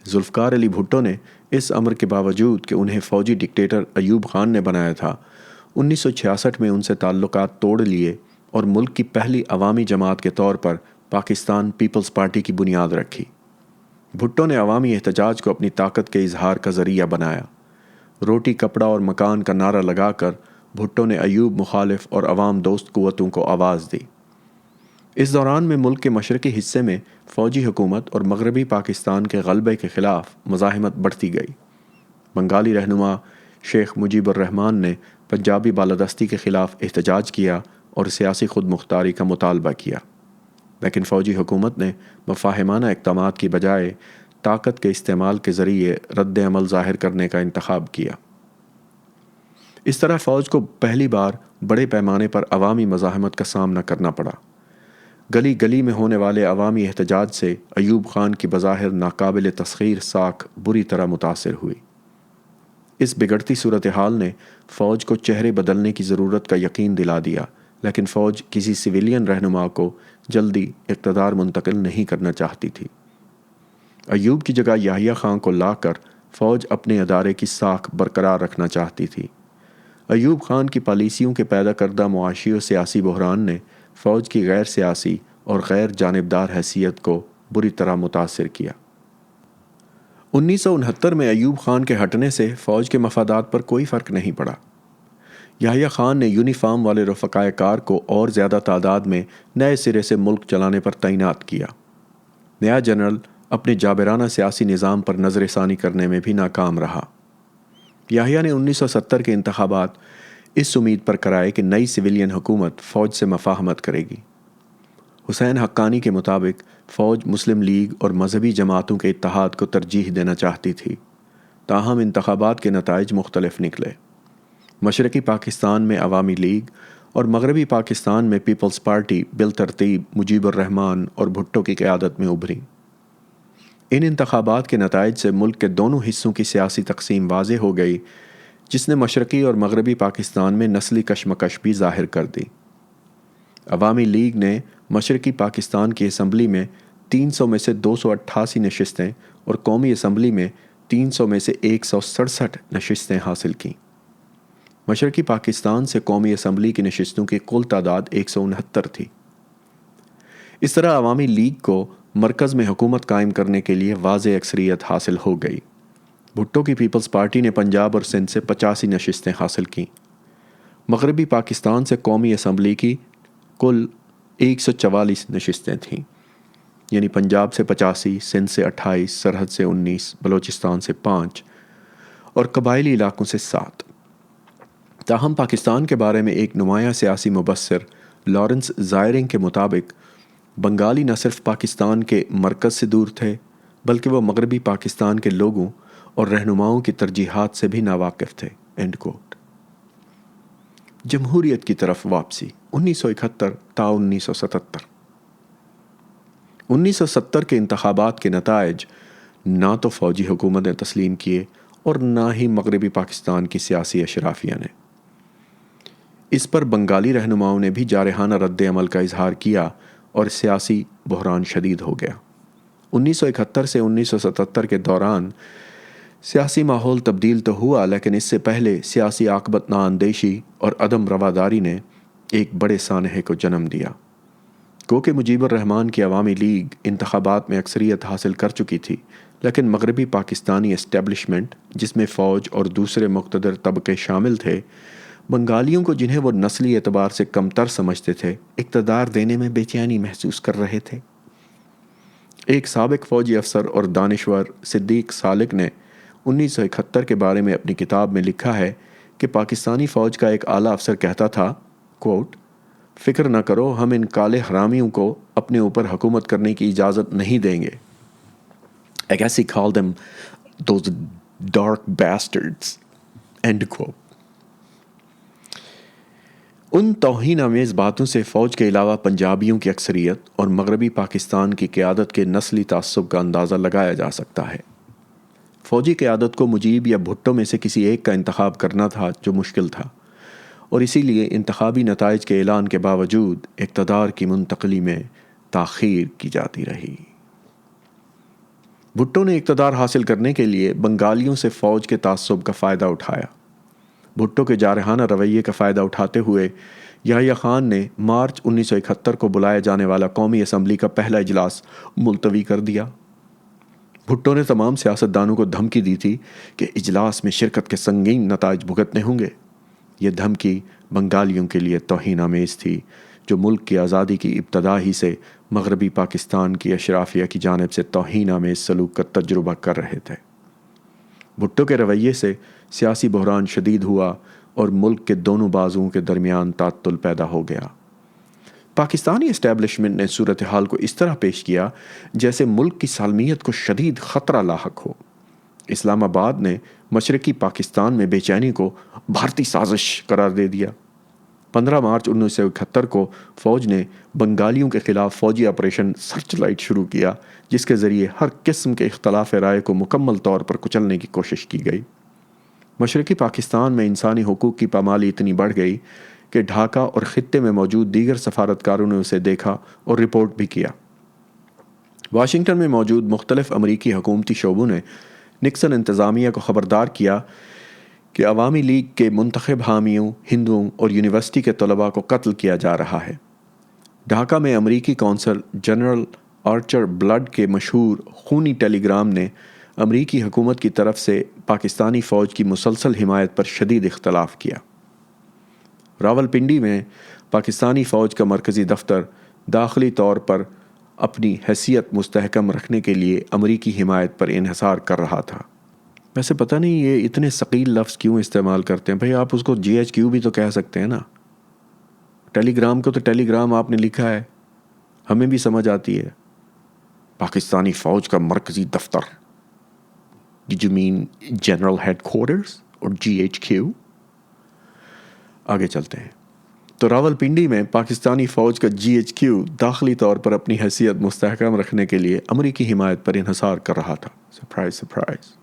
ذوالفقار علی بھٹو نے اس امر کے باوجود کہ انہیں فوجی ڈکٹیٹر ایوب خان نے بنایا تھا، 1966 میں ان سے تعلقات توڑ لیے اور ملک کی پہلی عوامی جماعت کے طور پر پاکستان پیپلز پارٹی کی بنیاد رکھی۔ بھٹو نے عوامی احتجاج کو اپنی طاقت کے اظہار کا ذریعہ بنایا۔ روٹی، کپڑا اور مکان کا نعرہ لگا کر بھٹو نے ایوب مخالف اور عوام دوست قوتوں کو آواز دی۔ اس دوران میں ملک کے مشرقی حصے میں فوجی حکومت اور مغربی پاکستان کے غلبے کے خلاف مزاحمت بڑھتی گئی۔ بنگالی رہنما شیخ مجیب الرحمن نے پنجابی بالادستی کے خلاف احتجاج کیا اور سیاسی خود مختاری کا مطالبہ کیا، لیکن فوجی حکومت نے مفاہمانہ اقدامات کی بجائے طاقت کے استعمال کے ذریعے رد عمل ظاہر کرنے کا انتخاب کیا۔ اس طرح فوج کو پہلی بار بڑے پیمانے پر عوامی مزاحمت کا سامنا کرنا پڑا۔ گلی گلی میں ہونے والے عوامی احتجاج سے ایوب خان کی بظاہر ناقابل تسخیر ساکھ بری طرح متاثر ہوئی۔ اس بگڑتی صورتحال نے فوج کو چہرے بدلنے کی ضرورت کا یقین دلا دیا، لیکن فوج کسی سویلین رہنما کو جلدی اقتدار منتقل نہیں کرنا چاہتی تھی۔ ایوب کی جگہ یحییٰ خان کو لا کر فوج اپنے ادارے کی ساکھ برقرار رکھنا چاہتی تھی۔ ایوب خان کی پالیسیوں کے پیدا کردہ معاشی و سیاسی بحران نے فوج کی غیر سیاسی اور غیر جانبدار حیثیت کو بری طرح متاثر کیا۔ 1969 میں ایوب خان کے ہٹنے سے فوج کے مفادات پر کوئی فرق نہیں پڑا۔ یحییٰ خان نے یونیفارم والے رفقائے کار کو اور زیادہ تعداد میں نئے سرے سے ملک چلانے پر تعینات کیا۔ نیا جنرل اپنے جابرانہ سیاسی نظام پر نظر ثانی کرنے میں بھی ناکام رہا۔ یحییٰ نے 1970 کے انتخابات اس امید پر کرائے کہ نئی سویلین حکومت فوج سے مفاہمت کرے گی۔ حسین حقانی کے مطابق فوج مسلم لیگ اور مذہبی جماعتوں کے اتحاد کو ترجیح دینا چاہتی تھی، تاہم انتخابات کے نتائج مختلف نکلے۔ مشرقی پاکستان میں عوامی لیگ اور مغربی پاکستان میں پیپلز پارٹی بالترتیب مجیب الرحمان اور بھٹو کی قیادت میں ابھری۔ ان انتخابات کے نتائج سے ملک کے دونوں حصوں کی سیاسی تقسیم واضح ہو گئی، جس نے مشرقی اور مغربی پاکستان میں نسلی کشمکش بھی ظاہر کر دی۔ عوامی لیگ نے مشرقی پاکستان کی اسمبلی میں 300 میں سے 288 نشستیں اور قومی اسمبلی میں 300 میں سے 167 نشستیں حاصل کیں۔ مشرقی پاکستان سے قومی اسمبلی کی نشستوں کی کل تعداد 169 تھی۔ اس طرح عوامی لیگ کو مرکز میں حکومت قائم کرنے کے لیے واضح اکثریت حاصل ہو گئی۔ بھٹو کی پیپلز پارٹی نے پنجاب اور سندھ سے 85 نشستیں حاصل کیں۔ مغربی پاکستان سے قومی اسمبلی کی کل 144 نشستیں تھیں، یعنی پنجاب سے 85، سندھ سے 28، سرحد سے 19، بلوچستان سے 5 اور قبائلی علاقوں سے 7۔ تاہم پاکستان کے بارے میں ایک نمایاں سیاسی مبصر لارنس زائرنگ کے مطابق بنگالی نہ صرف پاکستان کے مرکز سے دور تھے بلکہ وہ مغربی پاکستان کے لوگوں اور رہنماؤں کی ترجیحات سے بھی ناواقف تھے۔ End quote. جمہوریت کی طرف واپسی 1971 تا 1977۔ 1970 کے انتخابات کے نتائج نہ تو فوجی حکومت نے تسلیم کیے اور نہ ہی مغربی پاکستان کی سیاسی اشرافیہ نے۔ اس پر بنگالی رہنماؤں نے بھی جارحانہ رد عمل کا اظہار کیا اور سیاسی بحران شدید ہو گیا۔ 1971 سے 1977 کے دوران سیاسی ماحول تبدیل تو ہوا، لیکن اس سے پہلے سیاسی عاقبت نااندیشی اور عدم رواداری نے ایک بڑے سانحے کو جنم دیا۔ گو کہ مجیب الرحمان کی عوامی لیگ انتخابات میں اکثریت حاصل کر چکی تھی، لیکن مغربی پاکستانی اسٹیبلشمنٹ، جس میں فوج اور دوسرے مقتدر طبقے شامل تھے، بنگالیوں کو جنہیں وہ نسلی اعتبار سے کمتر سمجھتے تھے اقتدار دینے میں بے چینی محسوس کر رہے تھے۔ ایک سابق فوجی افسر اور دانشور صدیق سالک نے 1971 کے بارے میں اپنی کتاب میں لکھا ہے کہ پاکستانی فوج کا ایک اعلیٰ افسر کہتا تھا، کوٹ، فکر نہ کرو، ہم ان کالے حرامیوں کو اپنے اوپر حکومت کرنے کی اجازت نہیں دیں گے۔ I guess he called them those dark bastards. End quote. ان توہین آمیز باتوں سے فوج کے علاوہ پنجابیوں کی اکثریت اور مغربی پاکستان کی قیادت کے نسلی تعصب کا اندازہ لگایا جا سکتا ہے۔ فوجی قیادت کو مجیب یا بھٹو میں سے کسی ایک کا انتخاب کرنا تھا، جو مشکل تھا، اور اسی لیے انتخابی نتائج کے اعلان کے باوجود اقتدار کی منتقلی میں تاخیر کی جاتی رہی۔ بھٹو نے اقتدار حاصل کرنے کے لیے بنگالیوں سے فوج کے تعصب کا فائدہ اٹھایا۔ بھٹو کے جارحانہ رویے کا فائدہ اٹھاتے ہوئے یحییٰ خان نے مارچ 1971 کو بلائے جانے والا قومی اسمبلی کا پہلا اجلاس ملتوی کر دیا۔ بھٹو نے تمام سیاستدانوں کو دھمکی دی تھی کہ اجلاس میں شرکت کے سنگین نتائج بھگتنے ہوں گے۔ یہ دھمکی بنگالیوں کے لیے توہین آمیز تھی، جو ملک کی آزادی کی ابتدا ہی سے مغربی پاکستان کی اشرافیہ کی جانب سے توہین آمیز سلوک کا تجربہ کر رہے تھے۔ بھٹو کے رویے سے سیاسی بحران شدید ہوا اور ملک کے دونوں بازوؤں کے درمیان تعطل پیدا ہو گیا۔ پاکستانی اسٹیبلشمنٹ نے صورتحال کو اس طرح پیش کیا جیسے ملک کی سالمیت کو شدید خطرہ لاحق ہو۔ اسلام آباد نے مشرقی پاکستان میں بے چینی کو بھارتی سازش قرار دے دیا۔ 15 مارچ 1971 کو فوج نے بنگالیوں کے خلاف فوجی آپریشن سرچ لائٹ شروع کیا، جس کے ذریعے ہر قسم کے اختلاف رائے کو مکمل طور پر کچلنے کی کوشش کی گئی۔ مشرقی پاکستان میں انسانی حقوق کی پامالی اتنی بڑھ گئی کہ ڈھاکہ اور خطے میں موجود دیگر سفارتکاروں نے اسے دیکھا اور رپورٹ بھی کیا۔ واشنگٹن میں موجود مختلف امریکی حکومتی شعبوں نے نکسن انتظامیہ کو خبردار کیا کہ عوامی لیگ کے منتخب حامیوں، ہندوؤں اور یونیورسٹی کے طلباء کو قتل کیا جا رہا ہے۔ ڈھاکہ میں امریکی کونسل جنرل آرچر بلڈ کے مشہور خونی ٹیلی گرام نے امریکی حکومت کی طرف سے پاکستانی فوج کی مسلسل حمایت پر شدید اختلاف کیا۔ راولپنڈی میں پاکستانی فوج کا مرکزی دفتر داخلی طور پر اپنی حیثیت مستحکم رکھنے کے لیے امریکی حمایت پر انحصار کر رہا تھا۔ ویسے پتہ نہیں یہ اتنے ثقیل لفظ کیوں استعمال کرتے ہیں بھائی، آپ اس کو GHQ بھی تو کہہ سکتے ہیں نا۔ ٹیلی گرام کو تو ٹیلی گرام آپ نے لکھا ہے، ہمیں بھی سمجھ آتی ہے۔ پاکستانی فوج کا مرکزی دفتر، Did you mean General Headquarters اور GHQ؟ آگے چلتے ہیں۔ تو راولپنڈی میں پاکستانی فوج کا GHQ داخلی طور پر اپنی حیثیت مستحکم رکھنے کے لیے امریکی حمایت پر انحصار کر رہا تھا۔ Surprise surprise.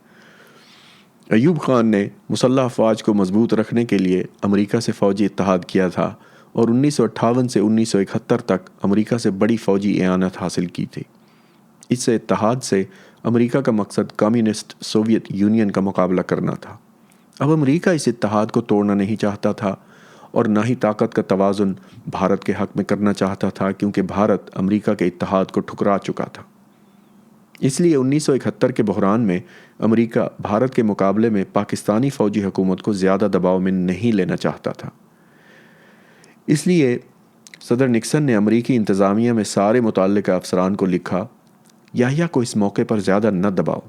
ایوب خان نے مسلح افواج کو مضبوط رکھنے کے لیے امریکہ سے فوجی اتحاد کیا تھا اور 1958 سے 1971 تک امریکہ سے بڑی فوجی اعانت حاصل کی تھی۔ اس سے اتحاد سے امریکہ کا مقصد کمیونسٹ سوویت یونین کا مقابلہ کرنا تھا۔ اب امریکہ اس اتحاد کو توڑنا نہیں چاہتا تھا اور نہ ہی طاقت کا توازن بھارت کے حق میں کرنا چاہتا تھا، کیونکہ بھارت امریکہ کے اتحاد کو ٹھکرا چکا تھا۔ اس لیے 1971 کے بحران میں امریکہ بھارت کے مقابلے میں پاکستانی فوجی حکومت کو زیادہ دباؤ میں نہیں لینا چاہتا تھا۔ اس لیے صدر نکسن نے امریکی انتظامیہ میں سارے متعلقہ افسران کو لکھا، یحییٰ کو اس موقع پر زیادہ نہ دباؤ۔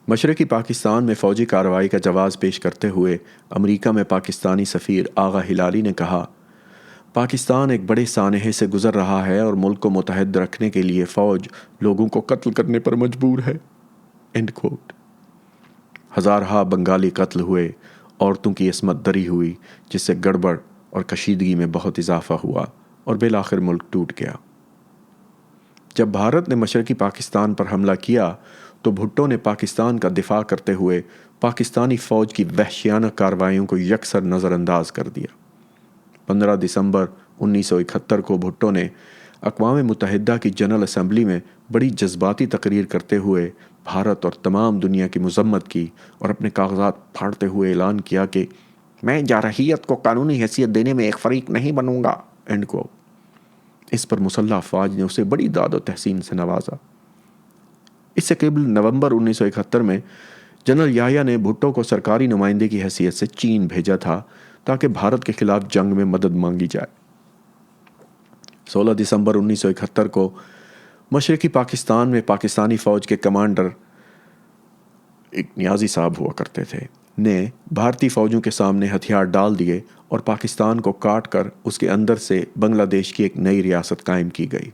مشرقی پاکستان میں فوجی کارروائی کا جواز پیش کرتے ہوئے امریکہ میں پاکستانی سفیر آغا ہلالی نے کہا، پاکستان ایک بڑے سانحے سے گزر رہا ہے اور ملک کو متحد رکھنے کے لیے فوج لوگوں کو قتل کرنے پر مجبور ہے۔ اینڈ کوٹ۔ ہزارہا بنگالی قتل ہوئے، عورتوں کی عصمت دری ہوئی، جس سے گڑبڑ اور کشیدگی میں بہت اضافہ ہوا اور بالآخر ملک ٹوٹ گیا۔ جب بھارت نے مشرقی پاکستان پر حملہ کیا تو بھٹو نے پاکستان کا دفاع کرتے ہوئے پاکستانی فوج کی وحشیانہ کارروائیوں کو یکسر نظر انداز کر دیا۔ 15 دسمبر 1971 کو بھٹو نے اقوام متحدہ کی جنرل اسمبلی میں بڑی جذباتی تقریر کرتے ہوئے بھارت اور تمام دنیا کی مذمت کی اور اپنے کاغذات پھاڑتے ہوئے اعلان کیا کہ میں جارحیت کو قانونی حیثیت دینے میں ایک فریق نہیں بنوں گا۔ اینڈ کو۔ اس پر مسلح افواج نے اسے بڑی داد و تحسین سے نوازا۔ اس سے قبل نومبر 1971 میں جنرل یحییٰ نے بھٹو کو سرکاری نمائندے کی حیثیت سے چین بھیجا تھا تاکہ بھارت کے خلاف جنگ میں مدد مانگی جائے۔ 16 دسمبر 1971 کو مشرقی پاکستان میں پاکستانی فوج کے کمانڈر، ایک نیازی صاحب ہوا کرتے تھے، نے بھارتی فوجوں کے سامنے ہتھیار ڈال دیے اور پاکستان کو کاٹ کر اس کے اندر سے بنگلہ دیش کی ایک نئی ریاست قائم کی گئی۔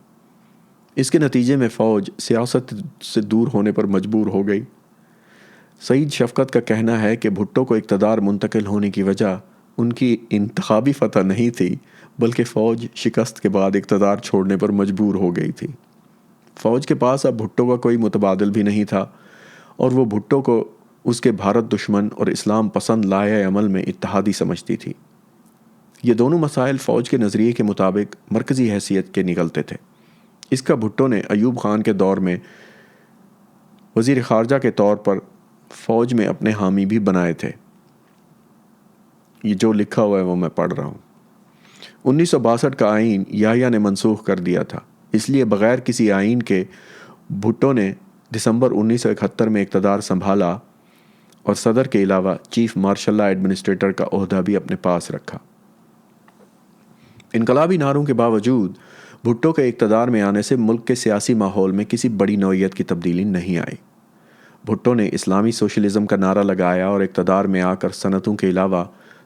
اس کے نتیجے میں فوج سیاست سے دور ہونے پر مجبور ہو گئی۔ سعید شفقت کا کہنا ہے کہ بھٹو کو اقتدار منتقل ہونے کی وجہ ان کی انتخابی فتح نہیں تھی، بلکہ فوج شکست کے بعد اقتدار چھوڑنے پر مجبور ہو گئی تھی۔ فوج کے پاس اب بھٹو کا کوئی متبادل بھی نہیں تھا اور وہ بھٹو کو اس کے بھارت دشمن اور اسلام پسند لائحہ عمل میں اتحادی سمجھتی تھی۔ یہ دونوں مسائل فوج کے نظریے کے مطابق مرکزی حیثیت کے نکلتے تھے۔ اس کا بھٹو نے ایوب خان کے دور میں وزیر خارجہ کے طور پر فوج میں اپنے حامی بھی بنائے تھے۔ یہ جو لکھا ہوا ہے وہ میں پڑھ رہا ہوں۔ 1962 کا آئین یحییٰ نے منسوخ کر دیا تھا، اس لیے بغیر کسی آئین کے بھٹو نے دسمبر 1971 میں اقتدار سنبھالا اور صدر کے علاوہ چیف مارشل لا ایڈمنسٹریٹر کا عہدہ بھی اپنے پاس رکھا۔ انقلابی نعروں کے باوجود بھٹو کے اقتدار میں آنے سے ملک کے سیاسی ماحول میں کسی بڑی نوعیت کی تبدیلی نہیں آئی۔ بھٹو نے اسلامی سوشلزم کا نعرہ لگایا اور اقتدار میں آ کر صنعتوں کے علاوہ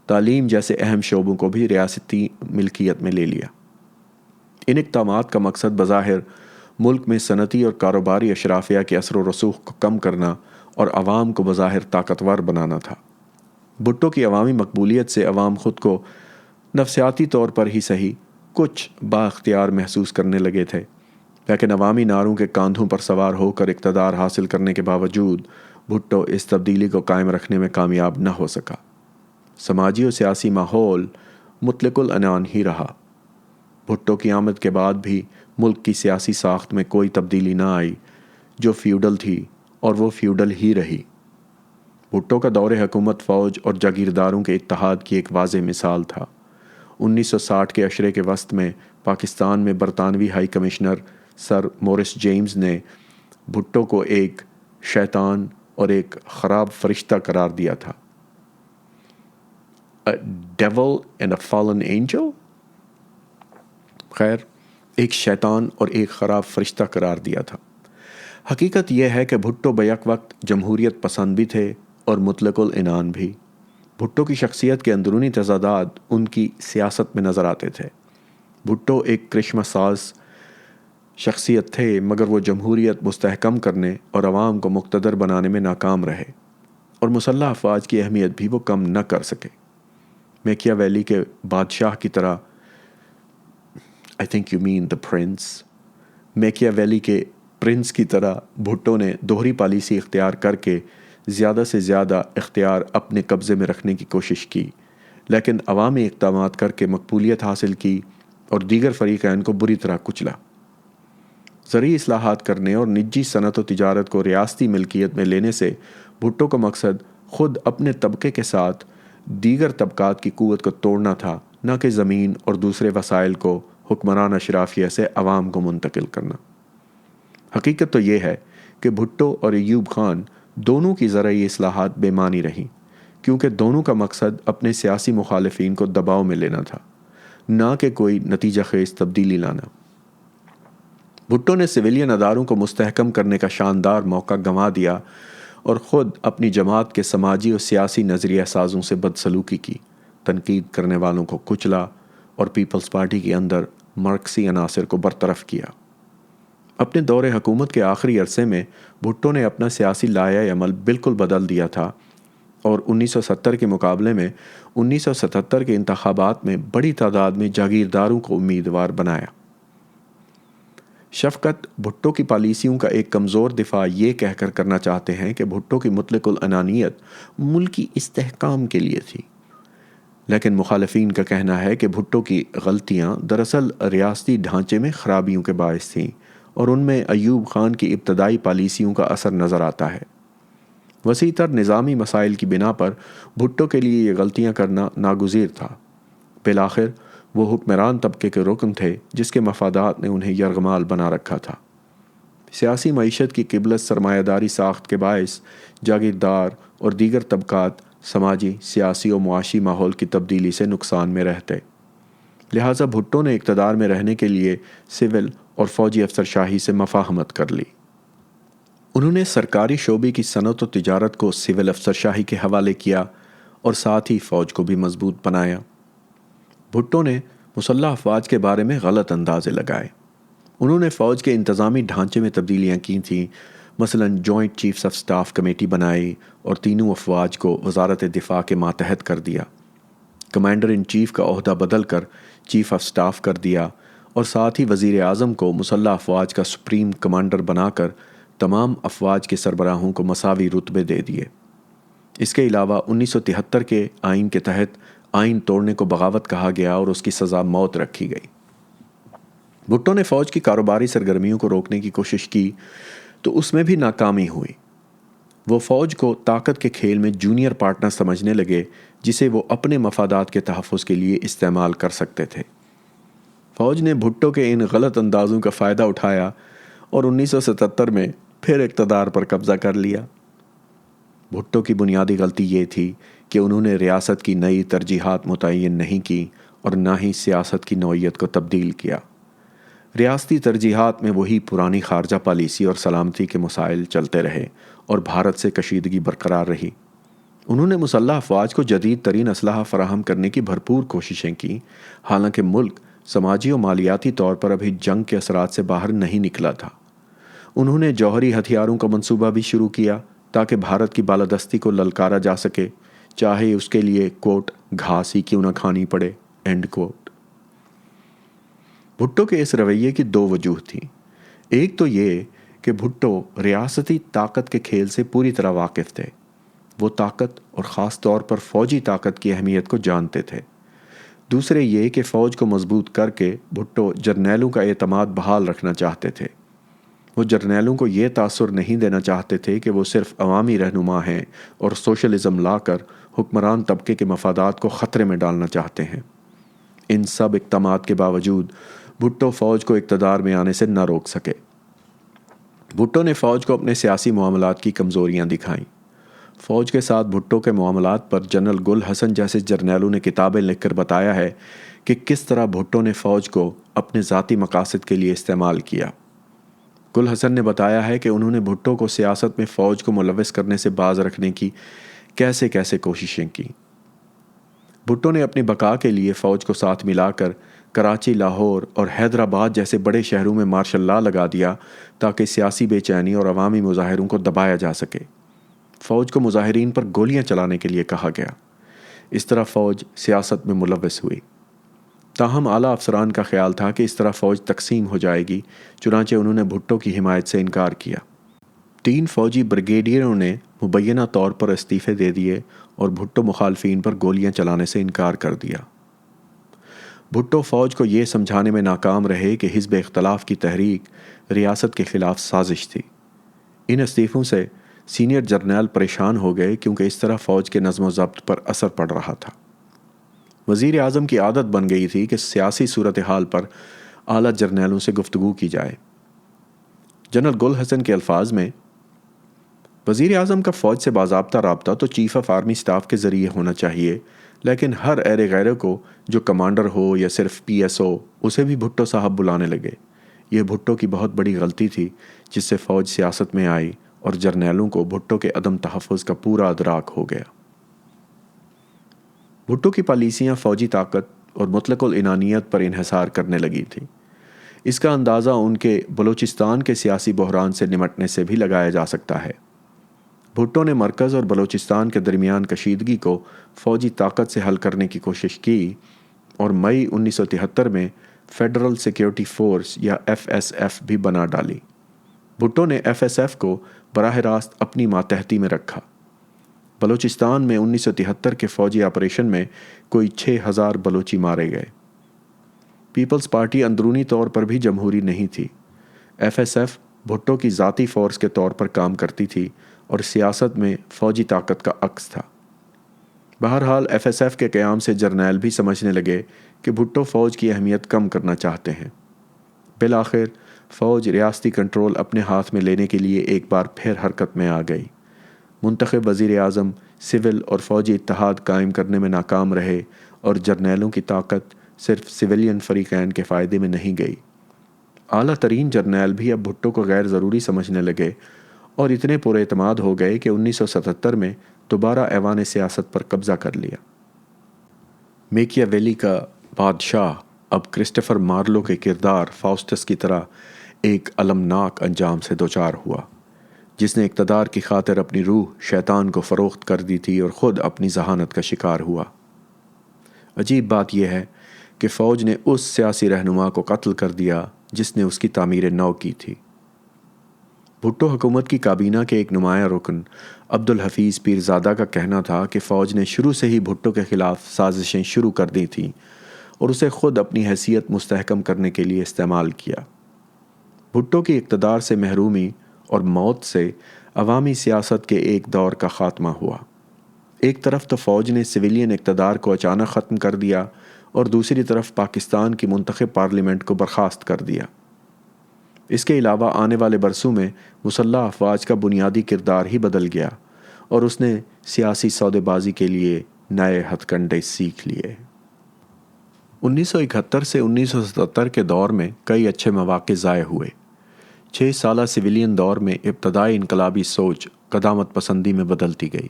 تعلیم جیسے اہم شعبوں کو بھی ریاستی ملکیت میں لے لیا۔ ان اقدامات کا مقصد بظاہر ملک میں صنعتی اور کاروباری اشرافیہ کے اثر و رسوخ کو کم کرنا اور عوام کو بظاہر طاقتور بنانا تھا۔ بھٹو کی عوامی مقبولیت سے عوام خود کو نفسیاتی طور پر ہی صحیح کچھ با اختیار محسوس کرنے لگے تھے، لیکن عوامی نعروں کے کاندھوں پر سوار ہو کر اقتدار حاصل کرنے کے باوجود بھٹو اس تبدیلی کو قائم رکھنے میں کامیاب نہ ہو سکا۔ سماجی و سیاسی ماحول مطلق العنان ہی رہا۔ بھٹو کی آمد کے بعد بھی ملک کی سیاسی ساخت میں کوئی تبدیلی نہ آئی، جو فیوڈل تھی اور وہ فیوڈل ہی رہی۔ بھٹو کا دور حکومت فوج اور جاگیرداروں کے اتحاد کی ایک واضح مثال تھا۔ 1960 کے عشرے کے وسط میں پاکستان میں برطانوی ہائی کمشنر سر مورس جیمز نے بھٹو کو ایک شیطان اور ایک خراب فرشتہ قرار دیا تھا۔ A devil and a fallen angel؟ خیر، ایک شیطان اور ایک خراب فرشتہ قرار دیا تھا۔ حقیقت یہ ہے کہ بھٹو بیک وقت جمہوریت پسند بھی تھے اور مطلق العنان بھی۔ بھٹو کی شخصیت کے اندرونی تضادات ان کی سیاست میں نظر آتے تھے۔ بھٹو ایک کرشمہ ساز شخصیت تھے، مگر وہ جمہوریت مستحکم کرنے اور عوام کو مقتدر بنانے میں ناکام رہے، اور مسلح افواج کی اہمیت بھی وہ کم نہ کر سکے۔ میکیاویلی کے بادشاہ کی طرح I think you mean the prince۔ میکیاویلی کے پرنس کی طرح بھٹو نے دوہری پالیسی اختیار کر کے زیادہ سے زیادہ اختیار اپنے قبضے میں رکھنے کی کوشش کی، لیکن عوامی اقدامات کر کے مقبولیت حاصل کی اور دیگر فریقین کو بری طرح کچلا۔ زرعی اصلاحات کرنے اور نجی صنعت و تجارت کو ریاستی ملکیت میں لینے سے بھٹو کا مقصد خود اپنے طبقے کے ساتھ دیگر طبقات کی قوت کو توڑنا تھا، نہ کہ زمین اور دوسرے وسائل کو حکمران اشرافیہ سے عوام کو منتقل کرنا۔ حقیقت تو یہ ہے کہ بھٹو اور ایوب خان دونوں کی زرعی اصلاحات بے معنی رہیں، کیونکہ دونوں کا مقصد اپنے سیاسی مخالفین کو دباؤ میں لینا تھا، نہ کہ کوئی نتیجہ خیز تبدیلی لانا۔ بھٹو نے سویلین اداروں کو مستحکم کرنے کا شاندار موقع گنوا دیا اور خود اپنی جماعت کے سماجی اور سیاسی نظریہ سازوں سے بدسلوکی کی، تنقید کرنے والوں کو کچلا اور پیپلز پارٹی کے اندر مارکسی عناصر کو برطرف کیا۔ اپنے دور حکومت کے آخری عرصے میں بھٹو نے اپنا سیاسی لائحہ عمل بالکل بدل دیا تھا اور 1970 کے مقابلے میں 1977 کے انتخابات میں بڑی تعداد میں جاگیرداروں کو امیدوار بنایا۔ شفقت بھٹو کی پالیسیوں کا ایک کمزور دفاع یہ کہہ کر کرنا چاہتے ہیں کہ بھٹو کی مطلق العنانیت ملکی استحکام کے لیے تھی، لیکن مخالفین کا کہنا ہے کہ بھٹو کی غلطیاں دراصل ریاستی ڈھانچے میں خرابیوں کے باعث تھیں اور ان میں ایوب خان کی ابتدائی پالیسیوں کا اثر نظر آتا ہے۔ وسیع تر نظامی مسائل کی بنا پر بھٹو کے لیے یہ غلطیاں کرنا ناگزیر تھا۔ بالآخر وہ حکمران طبقے کے رکن تھے جس کے مفادات نے انہیں یرغمال بنا رکھا تھا۔ سیاسی معیشت کی قبلت سرمایہ داری ساخت کے باعث جاگیردار اور دیگر طبقات سماجی، سیاسی و معاشی ماحول کی تبدیلی سے نقصان میں رہتے۔ لہٰذا بھٹو نے اقتدار میں رہنے کے لیے سول اور فوجی افسرشاہی سے مفاہمت کر لی۔ انہوں نے سرکاری شعبے کی صنعت و تجارت کو سول افسرشاہی کے حوالے کیا اور ساتھ ہی فوج کو بھی مضبوط بنایا۔ بھٹو نے مسلح افواج کے بارے میں غلط اندازے لگائے۔ انہوں نے فوج کے انتظامی ڈھانچے میں تبدیلیاں کی تھیں، مثلاً joint chiefs of staff committee بنائی اور تینوں افواج کو وزارت دفاع کے ماتحت کر دیا۔ کمانڈر ان چیف کا عہدہ بدل کر چیف آف سٹاف کر دیا اور ساتھ ہی وزیر اعظم کو مسلح افواج کا سپریم کمانڈر بنا کر تمام افواج کے سربراہوں کو مساوی رتبے دے دیے۔ اس کے علاوہ 1973 کے آئین کے تحت آئین توڑنے کو بغاوت کہا گیا اور اس کی سزا موت رکھی گئی۔ بھٹو نے فوج کی کاروباری سرگرمیوں کو روکنے کی کوشش کی تو اس میں بھی ناکامی ہوئی۔ وہ فوج کو طاقت کے کھیل میں جونیئر پارٹنر سمجھنے لگے جسے وہ اپنے مفادات کے تحفظ کے لیے استعمال کر سکتے تھے۔ فوج نے بھٹو کے ان غلط اندازوں کا فائدہ اٹھایا اور 1977 میں پھر اقتدار پر قبضہ کر لیا۔ بھٹو کی بنیادی غلطی یہ تھی کہ انہوں نے ریاست کی نئی ترجیحات متعین نہیں کی اور نہ ہی سیاست کی نوعیت کو تبدیل کیا۔ ریاستی ترجیحات میں وہی پرانی خارجہ پالیسی اور سلامتی کے مسائل چلتے رہے اور بھارت سے کشیدگی برقرار رہی۔ انہوں نے مسلح افواج کو جدید ترین اسلحہ فراہم کرنے کی بھرپور کوششیں کی، حالانکہ ملک سماجی و مالیاتی طور پر ابھی جنگ کے اثرات سے باہر نہیں نکلا تھا۔ انہوں نے جوہری ہتھیاروں کا منصوبہ بھی شروع کیا تاکہ بھارت کی بالادستی کو للکارا جا سکے، چاہے اس کے لیے کوٹ گھاس ہی کیوں نہ کھانی پڑے، اینڈ کوٹ۔ بھٹو کے اس رویے کی دو وجوہ تھیں۔ ایک تو یہ کہ بھٹو ریاستی طاقت کے کھیل سے پوری طرح واقف تھے۔ وہ طاقت اور خاص طور پر فوجی طاقت کی اہمیت کو جانتے تھے۔ دوسرے یہ کہ فوج کو مضبوط کر کے بھٹو جرنیلوں کا اعتماد بحال رکھنا چاہتے تھے۔ وہ جرنیلوں کو یہ تاثر نہیں دینا چاہتے تھے کہ وہ صرف عوامی رہنما ہیں اور سوشلزم لا کر حکمران طبقے کے مفادات کو خطرے میں ڈالنا چاہتے ہیں۔ ان سب اقدامات کے باوجود بھٹو فوج کو اقتدار میں آنے سے نہ روک سکے۔ بھٹو نے فوج کو اپنے سیاسی معاملات کی کمزوریاں دکھائیں۔ فوج کے ساتھ بھٹو کے معاملات پر جنرل گل حسن جیسے جرنیلوں نے کتابیں لکھ کر بتایا ہے کہ کس طرح بھٹو نے فوج کو اپنے ذاتی مقاصد کے لیے استعمال کیا۔ گل حسن نے بتایا ہے کہ انہوں نے بھٹو کو سیاست میں فوج کو ملوث کرنے سے باز رکھنے کی کیسے کوششیں کی۔ بھٹو نے اپنی بقا کے لیے فوج کو ساتھ ملا کر کراچی، لاہور اور حیدرآباد جیسے بڑے شہروں میں مارشل لا لگا دیا تاکہ سیاسی بے چینی اور عوامی مظاہروں کو دبایا جا سکے۔ فوج کو مظاہرین پر گولیاں چلانے کے لیے کہا گیا۔ اس طرح فوج سیاست میں ملوث ہوئی۔ تاہم اعلیٰ افسران کا خیال تھا کہ اس طرح فوج تقسیم ہو جائے گی، چنانچہ انہوں نے بھٹو کی حمایت سے انکار کیا۔ 3 فوجی بریگیڈیئروں نے مبینہ طور پر استعفے دے دیے اور بھٹو مخالفین پر گولیاں چلانے سے انکار کر دیا۔ بھٹو فوج کو یہ سمجھانے میں ناکام رہے کہ حزب اختلاف کی تحریک ریاست کے خلاف سازش تھی۔ ان استعفوں سے سینئر جرنیل پریشان ہو گئے کیونکہ اس طرح فوج کے نظم و ضبط پر اثر پڑ رہا تھا۔ وزیر اعظم کی عادت بن گئی تھی کہ سیاسی صورتحال پر اعلیٰ جرنیلوں سے گفتگو کی جائے۔ جنرل گل حسن کے الفاظ میں، وزیر اعظم کا فوج سے باضابطہ رابطہ تو چیف آف آرمی سٹاف کے ذریعے ہونا چاہیے، لیکن ہر ایرے غیرے کو جو کمانڈر ہو یا صرف پی ایس او، اسے بھی بھٹو صاحب بلانے لگے۔ یہ بھٹو کی بہت بڑی غلطی تھی جس سے فوج سیاست میں آئی اور جرنیلوں کو بھٹو کے عدم تحفظ کا پورا ادراک ہو گیا۔ بھٹو کی پالیسیاں فوجی طاقت اور مطلق العنانیت پر انحصار کرنے لگی تھیں۔ اس کا اندازہ ان کے بلوچستان کے سیاسی بحران سے نمٹنے سے بھی لگایا جا سکتا ہے۔ بھٹو نے مرکز اور بلوچستان کے درمیان کشیدگی کو فوجی طاقت سے حل کرنے کی کوشش کی اور مئی 1973 میں فیڈرل سیکیورٹی فورس یا FSF بھی بنا ڈالی۔ بھٹو نے FSF کو براہ راست اپنی ماتحتی میں رکھا۔ بلوچستان میں 1973 کے فوجی آپریشن میں کوئی 6000 بلوچی مارے گئے۔ پیپلز پارٹی اندرونی طور پر بھی جمہوری نہیں تھی۔ FSF بھٹو کی ذاتی فورس کے طور پر کام کرتی تھی اور سیاست میں فوجی طاقت کا عکس تھا۔ بہرحال FSF کے قیام سے جرنیل بھی سمجھنے لگے کہ بھٹو فوج کی اہمیت کم کرنا چاہتے ہیں۔ بالآخر فوج ریاستی کنٹرول اپنے ہاتھ میں لینے کے لیے ایک بار پھر حرکت میں آ گئی۔ منتخب وزیر اعظم سول اور فوجی اتحاد قائم کرنے میں ناکام رہے اور جرنیلوں کی طاقت صرف سویلین فریقین کے فائدے میں نہیں گئی۔ اعلیٰ ترین جرنیل بھی اب بھٹو کو غیر ضروری سمجھنے لگے اور اتنے پر اعتماد ہو گئے کہ 1977 میں دوبارہ ایوان سیاست پر قبضہ کر لیا۔ میکیاویلی کا بادشاہ اب کرسٹوفر مارلو کے کردار فاؤسٹس کی طرح ایک المناک انجام سے دوچار ہوا، جس نے اقتدار کی خاطر اپنی روح شیطان کو فروخت کر دی تھی اور خود اپنی ذہانت کا شکار ہوا۔ عجیب بات یہ ہے کہ فوج نے اس سیاسی رہنما کو قتل کر دیا جس نے اس کی تعمیر نو کی تھی۔ بھٹو حکومت کی کابینہ کے ایک نمایاں رکن عبدالحفیظ پیرزادہ کا کہنا تھا کہ فوج نے شروع سے ہی بھٹو کے خلاف سازشیں شروع کر دی تھیں اور اسے خود اپنی حیثیت مستحکم کرنے کے لیے استعمال کیا۔ بھٹو کی اقتدار سے محرومی اور موت سے عوامی سیاست کے ایک دور کا خاتمہ ہوا۔ ایک طرف تو فوج نے سویلین اقتدار کو اچانک ختم کر دیا اور دوسری طرف پاکستان کی منتخب پارلیمنٹ کو برخاست کر دیا۔ اس کے علاوہ آنے والے برسوں میں مسلح افواج کا بنیادی کردار ہی بدل گیا اور اس نے سیاسی سودے بازی کے لیے نئے ہتھ کنڈے سیکھ لیے۔ 1971 سے 1977 کے دور میں کئی اچھے مواقع ضائع ہوئے۔ 6 سالہ سویلین دور میں ابتدائی انقلابی سوچ قدامت پسندی میں بدلتی گئی۔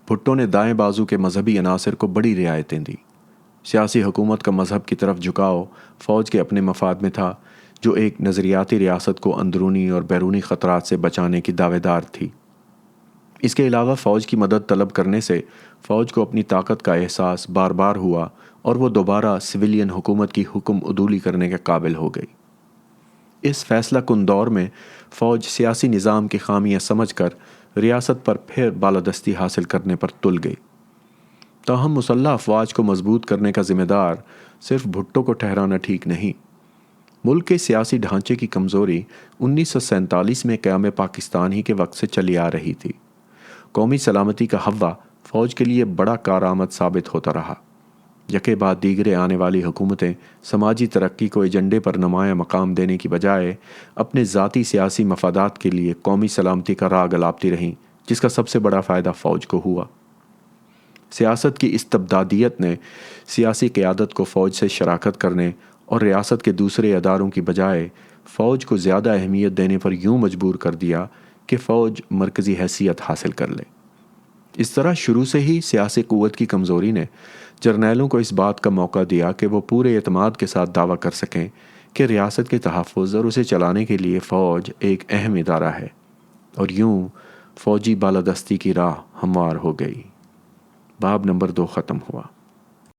بھٹو نے دائیں بازو کے مذہبی عناصر کو بڑی رعایتیں دی۔ سیاسی حکومت کا مذہب کی طرف جھکاؤ فوج کے اپنے مفاد میں تھا، جو ایک نظریاتی ریاست کو اندرونی اور بیرونی خطرات سے بچانے کی دعوے دار تھی۔ اس کے علاوہ فوج کی مدد طلب کرنے سے فوج کو اپنی طاقت کا احساس بار بار ہوا اور وہ دوبارہ سویلین حکومت کی حکم عدولی کرنے کے قابل ہو گئی۔ اس فیصلہ کن دور میں فوج سیاسی نظام کی خامیاں سمجھ کر ریاست پر پھر بالادستی حاصل کرنے پر تل گئی۔ تاہم مسلح افواج کو مضبوط کرنے کا ذمہ دار صرف بھٹو کو ٹھہرانا ٹھیک نہیں۔ ملک کے سیاسی ڈھانچے کی کمزوری 1947 میں قیام پاکستان ہی کے وقت سے چلی آ رہی تھی۔ قومی سلامتی کا حوّا فوج کے لیے بڑا کارآمد ثابت ہوتا رہا۔ یکے بعد دیگرے آنے والی حکومتیں سماجی ترقی کو ایجنڈے پر نمایاں مقام دینے کی بجائے اپنے ذاتی سیاسی مفادات کے لیے قومی سلامتی کا راگ الاپتی رہیں، جس کا سب سے بڑا فائدہ فوج کو ہوا۔ سیاست کی استبدادیت نے سیاسی قیادت کو فوج سے شراکت کرنے اور ریاست کے دوسرے اداروں کی بجائے فوج کو زیادہ اہمیت دینے پر یوں مجبور کر دیا کہ فوج مرکزی حیثیت حاصل کر لے۔ اس طرح شروع سے ہی سیاسی قوت کی کمزوری نے جرنیلوں کو اس بات کا موقع دیا کہ وہ پورے اعتماد کے ساتھ دعویٰ کر سکیں کہ ریاست کے تحفظ اور اسے چلانے کے لیے فوج ایک اہم ادارہ ہے، اور یوں فوجی بالادستی کی راہ ہموار ہو گئی۔ باب نمبر 2 ختم ہوا۔